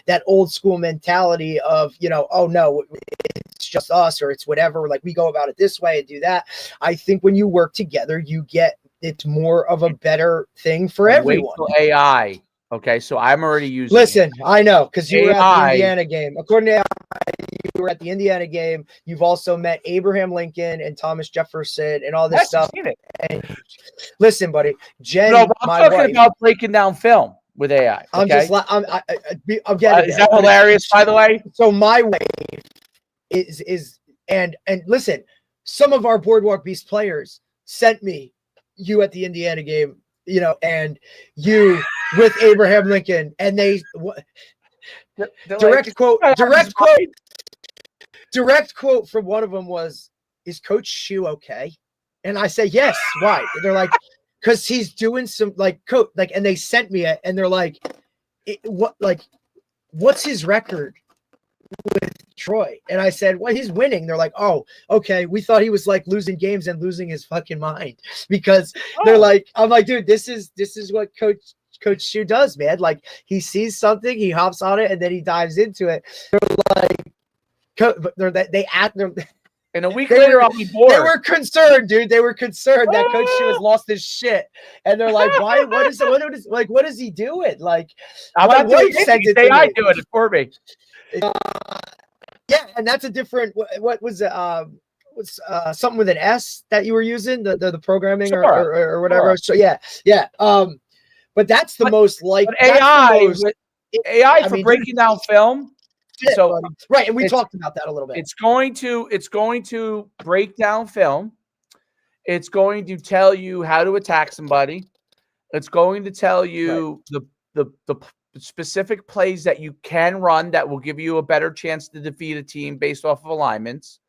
that old school mentality of, oh no, it's just us or it's whatever. Like we go about it this way and do that. I think when you work together, it's more of a better thing for everyone. Wait till AI. Okay, so I'm already using. Listen, I know, because you were at the Indiana game. According to AI, you were at the Indiana game. You've also met Abraham Lincoln and Thomas Jefferson and all this stuff. And listen, buddy, Jen, I'm talking about breaking down film with AI. Okay? I'm getting. Is that hilarious? By the way, so my wife is and listen, some of our Boardwalk Beast players sent me you at the Indiana game, and you with Abraham Lincoln, and direct quote from one of them was, "Is Coach Shu okay?" And I say, "Yes." Why? They're like, "Because he's doing some and they sent me it, and they're like, what's his record with Troy?" And I said, "Well, he's winning." They're like, "Oh, okay. We thought he was like losing games and losing his fucking mind," because they're like, I'm like, dude, this is what Coach Shu does, man. Like he sees something, he hops on it, and then he dives into it. They're like, and a week later, I'll be bored. They were concerned, dude. They were concerned that Coach Shu has lost his shit, and they're like, "Why? What is he doing?" Like, my wife sent it to me. I doing it for me. Yeah, and that's a different. What was it? Something with an S that you were using the programming or whatever. Sure. So yeah. But that's the most like AI for breaking down film. So right, and we talked about that a little bit. It's going to break down film. It's going to tell you how to attack somebody. It's going to tell you the specific plays that you can run that will give you a better chance to defeat a team based off of alignments.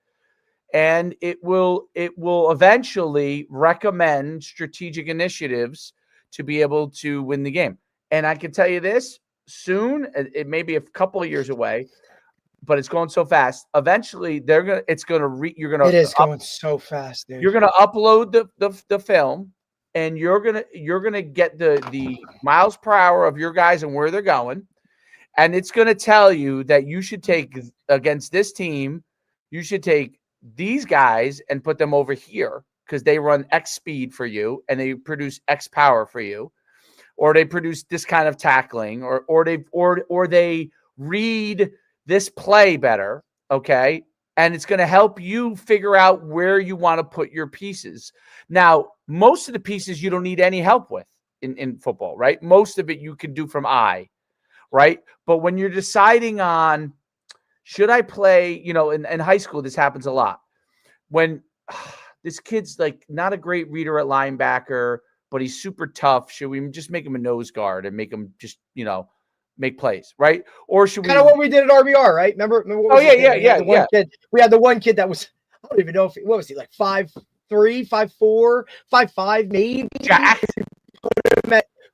And it will eventually recommend strategic initiatives to be able to win the game. And I can tell you this, soon, it may be a couple of years away, but it's going so fast. Eventually, it is going so fast, dude. You're gonna upload the film, and you're gonna get the miles per hour of your guys and where they're going, and it's gonna tell you that you should take against this team, you should take these guys and put them over here because they run X speed for you and they produce X power for you, or they produce this kind of tackling, or they read this play better, okay? And it's going to help you figure out where you want to put your pieces. Now, most of the pieces you don't need any help with in football, right? Most of it you can do from eye, right? But when you're deciding on, should I play, in high school, this happens a lot. When this kid's like not a great reader at linebacker, but he's super tough. Should we just make him a nose guard and make him just, make plays, right? Or should we kind of what we did at RBR, right? Remember what was yeah. We had the one kid that was, I don't even know what was he, like 5'3", 5'4", 5'5", maybe. Jack.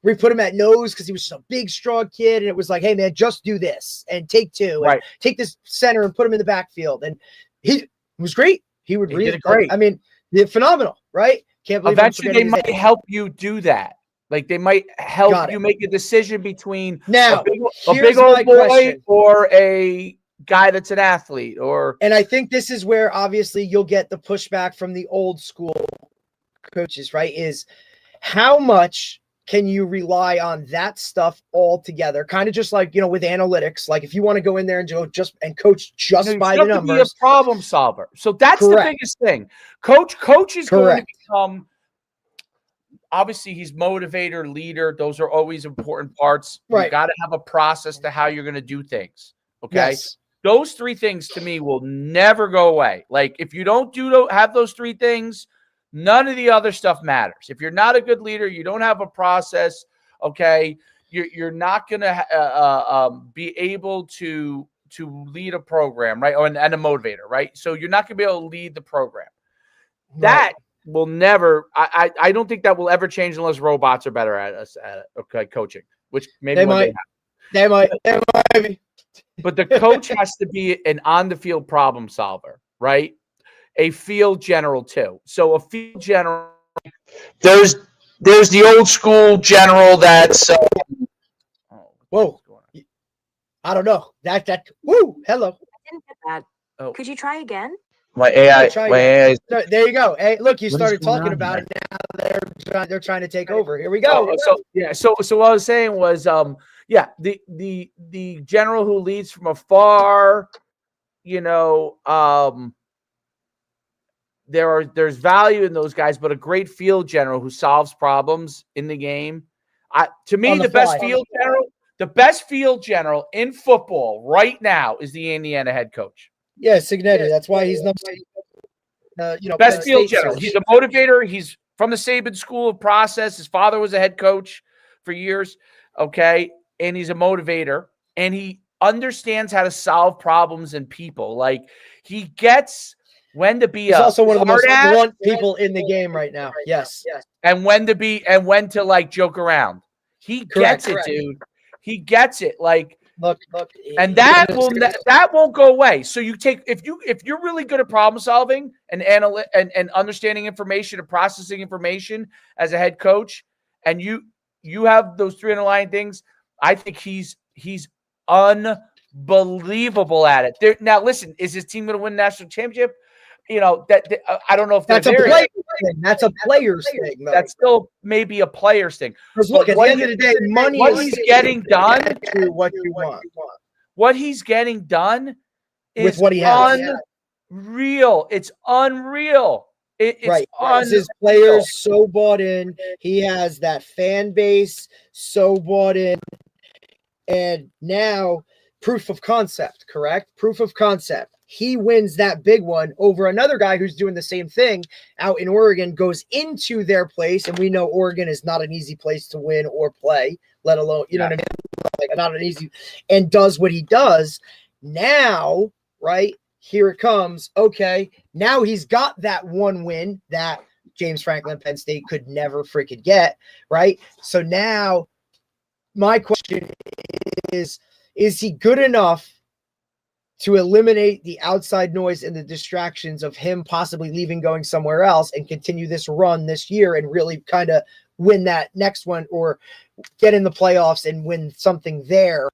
We put him at nose because he was just a big, strong kid, and it was like, hey man, just do this and take two, and take this center and put him in the backfield, and he was great. He did great. I mean, phenomenal, right? Can't believe eventually they might help you do that. Like they might help you make a decision between now a big old boy or a guy that's an athlete. And I think this is where obviously you'll get the pushback from the old school coaches, right? Is how much can you rely on that stuff altogether? Kind of just like, with analytics, like if you want to go in there and coach just by the numbers. Be a problem solver. So that's the biggest thing. Coach is going to become, obviously he's motivator, leader. Those are always important parts. Right. You got to have a process to how you're going to do things. Okay. Yes. Those three things to me will never go away. Like if you don't have those three things, none of the other stuff matters. If you're not a good leader, you don't have a process, okay, you're not going to be able to lead a program, right? And a motivator, right? So you're not going to be able to lead the program. Right. That will never, I don't think that will ever change unless robots are better at us at coaching, which maybe they might be. But the coach has to be an on-the-field problem solver, right? A field general too. So a field general, there's the old school general that's whoa. I don't know. Woo, hello. I didn't get that. Oh. Could you try again? My AI. There you go. Hey, look, you started talking about it now. They're trying to take over. Here we go. So what I was saying was the general who leads from afar, there's value in those guys, but a great field general who solves problems in the game. To me, the best field general in football right now is the Indiana head coach. Yeah, Signetti. That's why he's not. Best field general. He's a motivator. He's from the Saban School of Process. His father was a head coach for years. Okay, and he's a motivator, and he understands how to solve problems in people. Like he gets when to be. He's also one of the most blunt people in the game right now. Yes. And when to like joke around. He gets it, dude. He gets it. Like look, and that won't go away. So you take if you're really good at problem solving and and understanding information and processing information as a head coach, and you have those three underlying things, I think he's unbelievable at it. Now, listen, is his team going to win a national championship? I don't know if that's a player's thing. That's a player's thing. Though. That's still maybe a player's thing. Look, at the end of the day, money what he's getting done to what you want. What he's getting done is with what he has. Unreal. It's unreal. It's right. Unreal. His players so bought in. He has that fan base so bought in. And now, proof of concept, correct? Proof of concept. He wins that big one over another guy who's doing the same thing out in Oregon, goes into their place, and we know Oregon is not an easy place to win or play, let alone, know what I mean? Like, not an easy, and does what he does. Now, right, here it comes. Okay, now he's got that one win that James Franklin, Penn State could never freaking get, right? So now my question is he good enough to eliminate the outside noise and the distractions of him possibly leaving, going somewhere else, and continue this run this year and really kind of win that next one or get in the playoffs and win something there,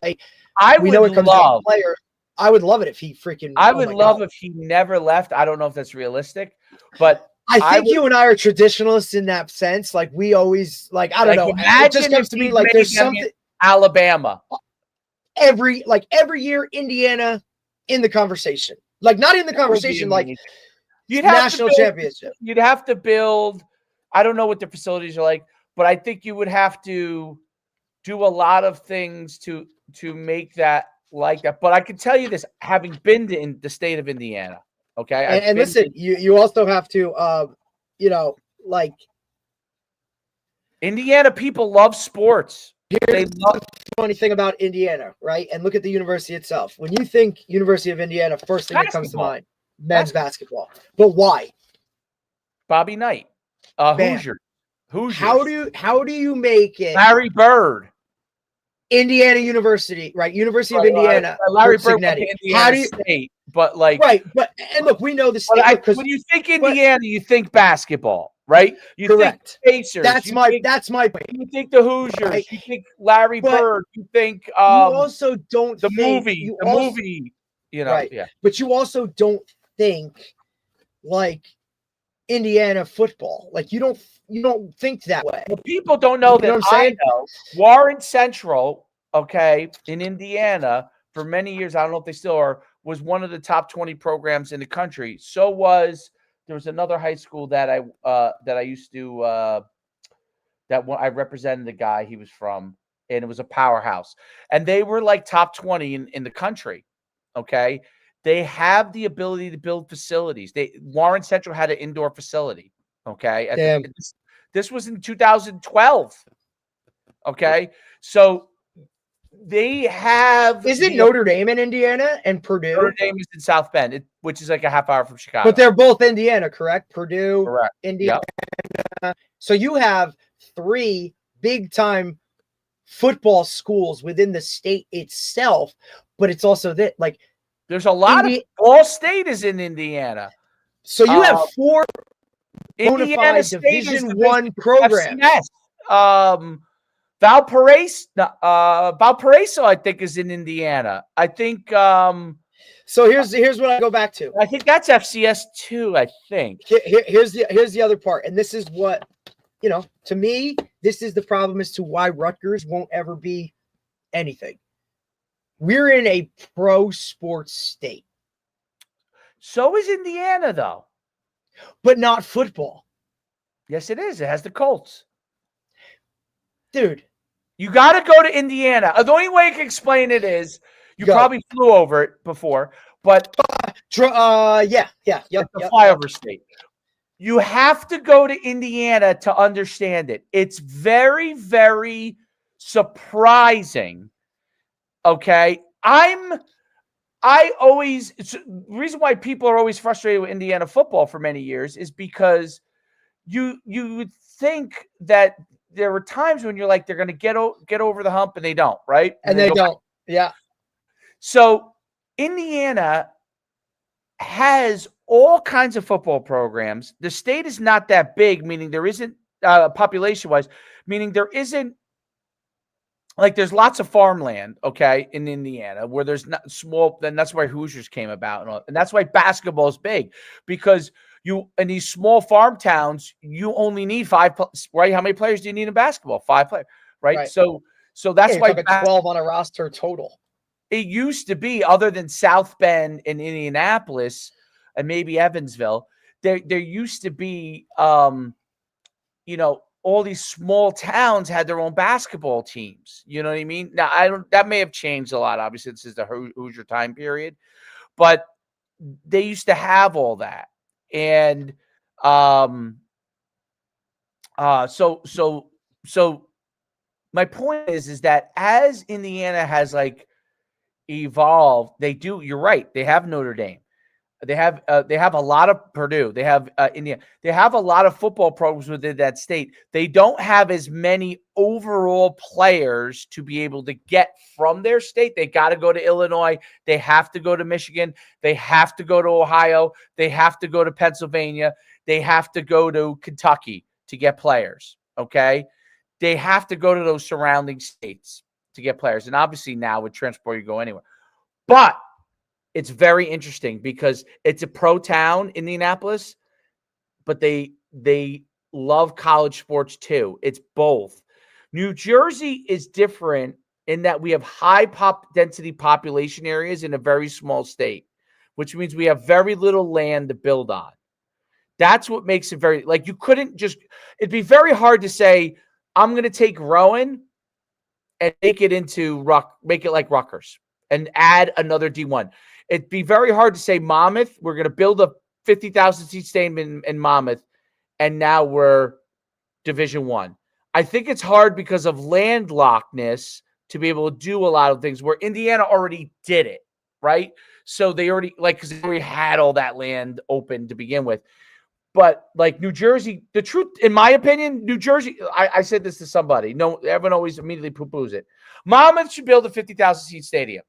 right? I would love it if he freaking. I would love if he never left. I don't know if that's realistic, but I think you and I are traditionalists in that sense. Like we always I don't know. It just comes to me like there's something. Alabama. Every year, Indiana in the conversation. Like not in the conversation, like you'd national championship. You'd have to build. I don't know what the facilities are like, but I think you would have to do a lot of things to make that like that. But I can tell you this, having been in the state of Indiana, okay. And listen, you also have to, Indiana people love sports. They Here's love. the funny thing about Indiana, right? And look at the university itself. When you think University of Indiana, first thing that comes to Basketball. mind, men's basketball. But why? Bobby Knight, Bam. Hoosiers. How do you make it Larry Bird, Indiana University, right? University of Indiana. Larry Kurt Bird went to Signetti. Indiana How do you State, but like right? But and look, we know the state. But Look, 'cause- when you think Indiana, you think basketball, right? You Correct. think Pacers. that's you my think, point. You think the Hoosiers. Right. You think Larry But Bird. You think You also don't the think movie. You know, right. yeah. But you also don't think like Indiana football. Like you don't think that way. Well, people don't know You that know what I'm I saying? know Warren Central, okay, in Indiana for many years. I don't know if they still are. Was one of the top 20 programs in the country. So there was another high school that I used to I represented the guy he was from, and it was a powerhouse, and they were like top 20 in the country. Okay, they have the ability to build facilities. Warren Central had an indoor facility. Okay, Damn. This was in 2012. Okay, so they have. Isn't Notre Dame in Indiana and Purdue? Notre Dame is in South Bend, which is like a half hour from Chicago. But they're both Indiana, correct? Purdue, correct. Indiana. Yep. So you have 3 big-time football schools within the state itself, but it's also that like there's a lot of Ball State is in Indiana. So you have 4 bona Indiana fide State Division I programs. Valparaiso, I think, is in Indiana. I think. So here's what I go back to. I think that's FCS too. I think. Here's the other part, and this is what to me, this is the problem as to why Rutgers won't ever be anything. We're in a pro sports state. So is Indiana, though. But not football. Yes, it is. It has the Colts. Dude. You got to go to Indiana. The only way I can explain it is you probably flew over it before, but yeah. It's a flyover state. You have to go to Indiana to understand it. It's very, very surprising. Okay. The reason why people are always frustrated with Indiana football for many years is because you would think that there were times when you're like, they're going to get over the hump and they don't, right? And they don't. Yeah. So Indiana has all kinds of football programs. The state is not that big, meaning there isn't population-wise, meaning there isn't like there's lots of farmland, okay, in Indiana where there's not small. Then that's why Hoosiers came about, and that's why basketball is big because you in these small farm towns you only need 5. Right? How many players do you need in basketball? 5 players, right? So that's why 12 on a roster total. It used to be, other than South Bend and Indianapolis and maybe Evansville, there used to be, all these small towns had their own basketball teams. You know what I mean? Now, that may have changed a lot. Obviously, this is the Hoosier time period, but they used to have all that. And so my point is that as Indiana has like evolved, you're right, they have Notre Dame, they have a lot of Purdue, they have Indiana, they have a lot of football programs within that state. They don't have as many overall players to be able to get from their state. They got to go to Illinois, they have to go to Michigan, they have to go to Ohio, they have to go to Pennsylvania, they have to go to Kentucky to get players. Okay, they have to go to those surrounding states to get players. And obviously now with transport, you go anywhere. But it's very interesting because it's a pro town, Indianapolis, but they love college sports too. It's both. New Jersey is different in that we have high density population areas in a very small state, which means we have very little land to build on. That's what makes it very, like, you couldn't just, it'd be very hard to say, I'm going to take Rowan and make it like Rutgers and add another D1. It'd be very hard to say Monmouth, we're going to build a 50,000 seat stadium in Monmouth, and now we're Division I. I think it's hard because of landlockness to be able to do a lot of things where Indiana already did it, right? So they already because they already had all that land open to begin with. But like New Jersey, the truth, in my opinion, New Jersey, I said this to somebody. No, everyone always immediately poo-poos it. Monmouth should build a 50,000 seat stadium,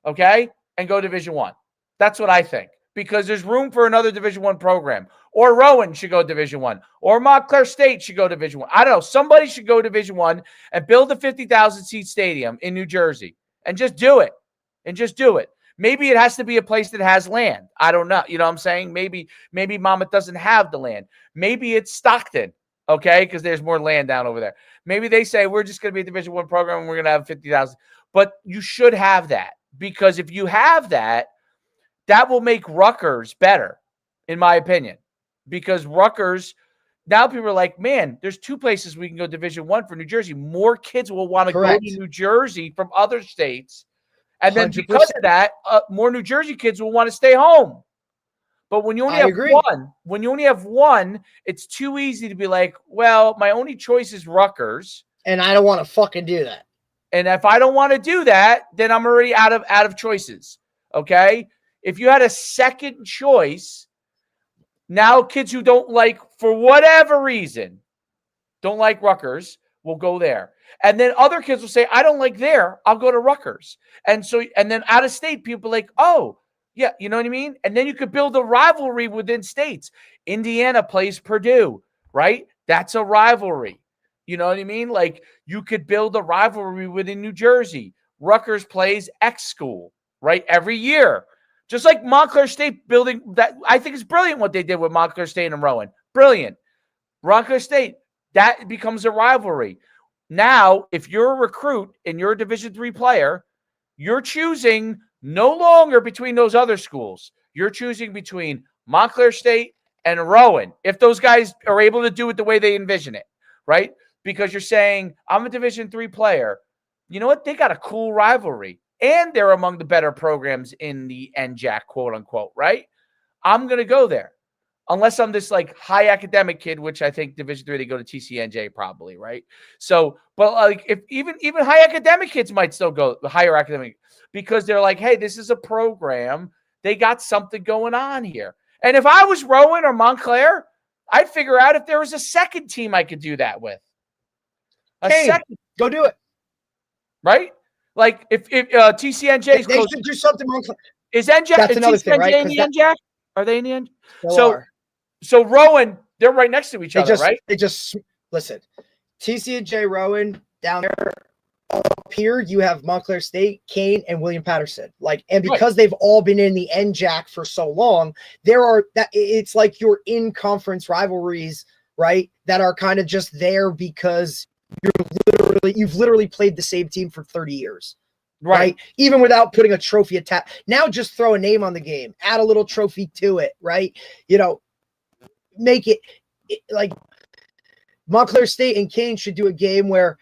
okay, and go Division I. That's what I think, because there's room for another Division I program. Or Rowan should go Division I, or Montclair State should go Division I. I don't know. Somebody should go Division I and build a 50,000 seat stadium in New Jersey and just do it. Maybe it has to be a place that has land. I don't know. You know what I'm saying? Maybe Monmouth doesn't have the land. Maybe it's Stockton, okay, because there's more land down over there. Maybe they say we're just going to be a Division I program and we're going to have 50,000. But you should have that, because if you have that, that will make Rutgers better, in my opinion, because Rutgers, now people are like, man, there's two places we can go Division I for New Jersey. More kids will want to go to New Jersey from other states. And then 100%. because of that, more New Jersey kids will want to stay home. But when you only have one, it's too easy to be like, well, my only choice is Rutgers. And I don't want to fucking do that. And if I don't want to do that, then I'm already out of choices. Okay? If you had a second choice, now kids who don't like, for whatever reason, don't like Rutgers will go there. And then other kids will say, I don't like there, I'll go to Rutgers. And then out of state, people are like, oh, yeah, you know what I mean? And then you could build a rivalry within states. Indiana plays Purdue, right? That's a rivalry. You know what I mean? Like, you could build a rivalry within New Jersey. Rutgers plays X school, right? Every year. Just like Montclair State building that. I think it's brilliant what they did with Montclair State and Rowan. Brilliant. Montclair State, that becomes a rivalry. Now, if you're a recruit and you're a Division III player, you're choosing no longer between those other schools. You're choosing between Montclair State and Rowan, if those guys are able to do it the way they envision it, right? Because you're saying, I'm a Division III player. You know what? They got a cool rivalry, and they're among the better programs in the NJAC, quote unquote, right? I'm going to go there. Unless I'm this like high academic kid, which I think Division III, they go to TCNJ probably, right? So, but like if even high academic kids might still go higher academic, because they're like, hey, this is a program. They got something going on here. And if I was Rowan or Montclair, I'd figure out if there was a second team I could do that with. Second, go do it, right? Like if TCNJ is they should do something. Is NJAC? That's another thing, right? In the NJAC? Are they in the NJAC? So Rowan, they're right next to each other, right? They just listen. TCNJ Rowan down there. Up here, you have Montclair State, Kane, and William Patterson. And because they've all been in the NJAC for so long, it's like you're in conference rivalries, right? That are kind of just there because you've literally played the same team for 30 years. Right. Even without putting a trophy attached. Now just throw a name on the game, add a little trophy to it, right? Make it like Montclair State and Kane should do a game where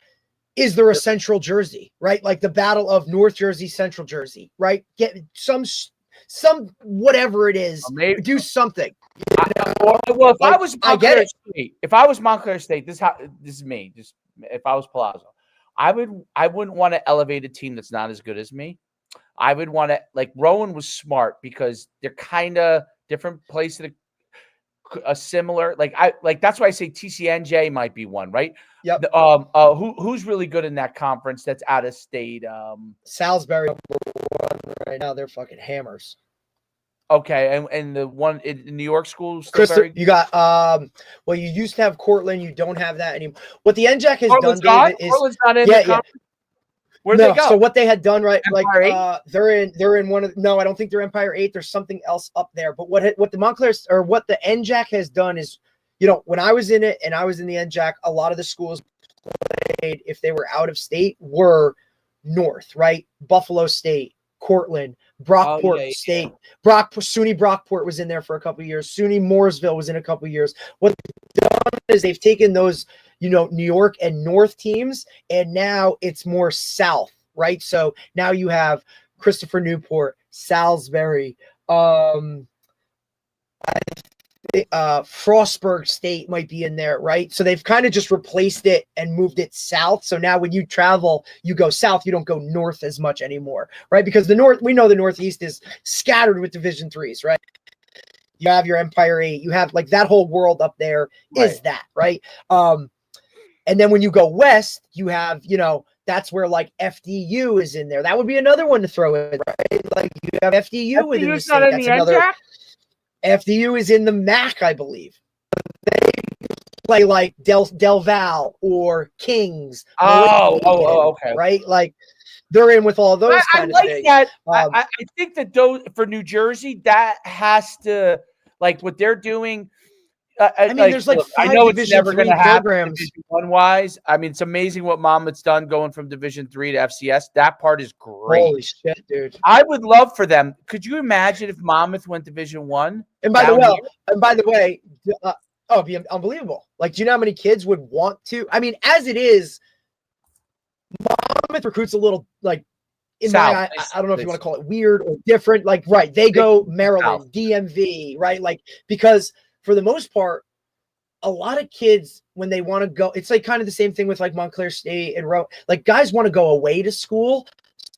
is there a Central Jersey, right? Like the battle of North Jersey, Central Jersey, right? Get some whatever it is, do something. If I was Montclair State, this is me. Just if I was Palazzo, I wouldn't want to elevate a team that's not as good as me. I would want to, like, Rowan was smart because they're kind of different places, a similar, that's why I say TCNJ might be one, right? Yep. Who's really good in that conference that's out of state? Salisbury right now, they're fucking hammers. Okay, and the one in New York school, you got you used to have Cortland, you don't have that anymore. What the NJAC has done, David, is Cortland's not in the conference. Where'd they go? So what they had done, right? Empire they're in one of I don't think they're Empire 8. There's something else up there. But what the Montclair or what the NJAC has done is, when I was in it and I was in the NJAC, a lot of the schools played, if they were out of state, were north, right? Buffalo State, Cortland, Brockport State. SUNY Brockport was in there for a couple of years. SUNY Mooresville was in a couple of years. What they've done is they've taken those, New York and North teams, and now it's more South, right? So now you have Christopher Newport, Salisbury. I Frostburg State might be in there, right? So they've kind of just replaced it and moved it south. So now when you travel, you go south, you don't go north as much anymore, right? Because we know the Northeast is scattered with Division threes, right? You have your Empire 8, you have like that whole world up there is that, right? And then when you go west, you have, that's where like FDU is in there. That would be another one to throw in, right? Like you have FDU within the state. That's another. FDU is in the MAC, I believe. They play like Del Val or Kings. Okay. Right? Like they're in with all those kind of things. That. I think that those for New Jersey, that has to like what they're doing. I mean, there's like 5 I know it's Division never going to happen programs. Division 1 wise. I mean, it's amazing what Monmouth's done going from Division 3 to FCS. That part is great. Holy shit, dude! I would love for them. Could you imagine if Monmouth went Division 1? And by the way, it'd be unbelievable. Like, do you know how many kids would want to? I mean, as it is, Monmouth recruits a little like. In my eye, I don't know if you want to call it weird or different. Like, right, they go Maryland, DMV, right? Like, because for the most part, a lot of kids, when they want to go, it's like kind of the same thing with like Montclair State and like guys want to go away to school.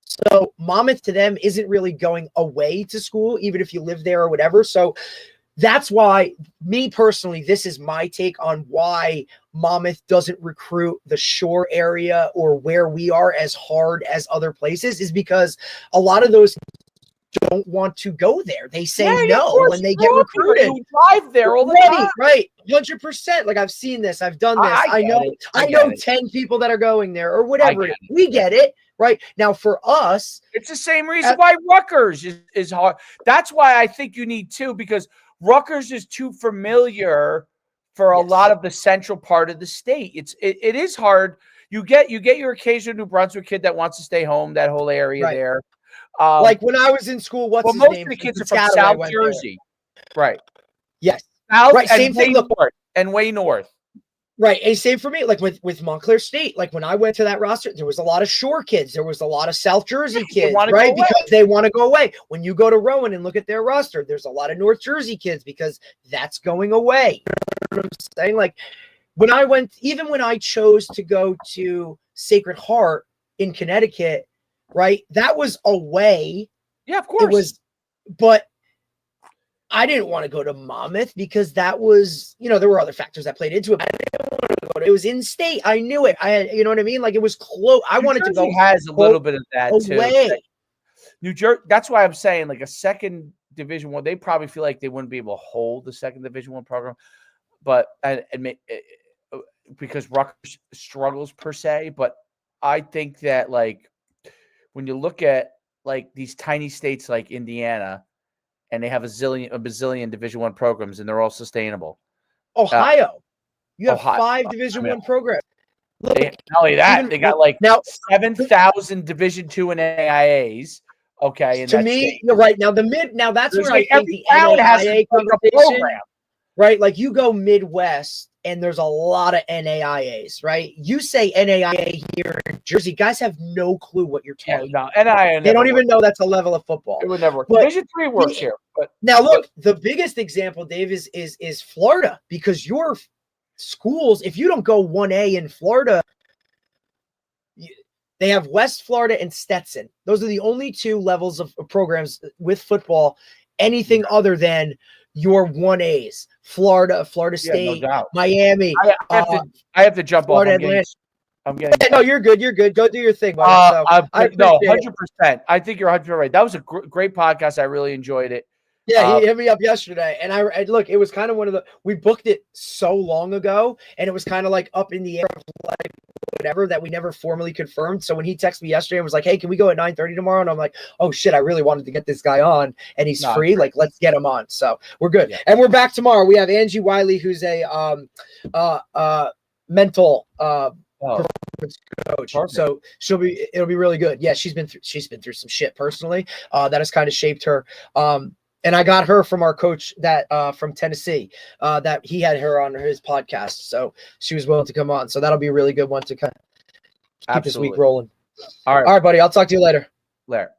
So Monmouth to them isn't really going away to school, even if you live there or whatever. So that's why, me personally, this is my take on why Monmouth doesn't recruit the shore area or where we are as hard as other places, is because a lot of those don't want to go there. They say no when they get recruited. You drive there all the time. Right. 100%. Like I've seen this. I've done this. I know 10 people that are going there or whatever. We get it. Right. Now for us, it's the same reason why Rutgers is hard. That's why I think you need 2, because Rutgers is too familiar for a lot of the central part of the state. It is hard. You get your occasional New Brunswick kid that wants to stay home, that whole area there. Like when I was in school, most of the kids are from South Jersey, right? Yes, South right. Same thing. Way north. Right, and same for me. Like with Montclair State, like when I went to that roster, there was a lot of shore kids. There was a lot of South Jersey kids, right? Because they want to go away. When you go to Rowan and look at their roster, there's a lot of North Jersey kids because that's going away. You know what I'm saying? Like even when I chose to go to Sacred Heart in Connecticut. Right. That was away. Yeah, of course. It was, but I didn't want to go to Monmouth because that was, there were other factors that played into it. I didn't want to go to, it was in state. I knew it. I had, you know what I mean? Like it was close. I wanted to go. Has a little bit of that away. Too. New Jersey. That's why I'm saying like a second Division 1. They probably feel like they wouldn't be able to hold the second Division 1 program, but because Rutgers struggles per se. But I think that like, when you look at like these tiny states like Indiana, and they have a bazillion Division 1 programs, and they're all sustainable. Ohio, you have 5 Division 1 programs. Look, not only that, they got like 7,000 Division 2 and AIAs. Okay, to me, you're right. Now that's where like I think the town has a program. Right, like you go Midwest, and there's a lot of NAIAs, right? You say NAIA here in Jersey, guys have no clue what you're talking about. NAIA they don't even know that's a level of football. It would never work. But Division 3 works here. But now look, the biggest example, Dave, is Florida, because your schools, if you don't go 1A in Florida, they have West Florida and Stetson. Those are the only 2 levels of programs with football. Anything other than your 1As, Florida State, no Miami. I have to jump Florida, off. I'm getting. No, you're good. You're good. Go do your thing, buddy. No, 100%. I think you're 100% right. That was a great podcast. I really enjoyed it. Yeah, he hit me up yesterday, and I look. It was kind of one of the. We booked it so long ago, and it was kind of like up in the air, like whatever, that we never formally confirmed. So when he texted me yesterday and was like, "Hey, can we go at 9:30 tomorrow?" and I'm like, "Oh shit, I really wanted to get this guy on, and he's free. Like, let's get him on." So we're good, and we're back tomorrow. We have Angie Wiley, who's a mental performance coach. Perfect. So it'll be really good. Yeah, she's been through some shit personally that has kind of shaped her. And I got her from our coach that from Tennessee, that he had her on his podcast. So she was willing to come on. So that'll be a really good one to kind of keep this week rolling. All right, buddy. I'll talk to you later. Later.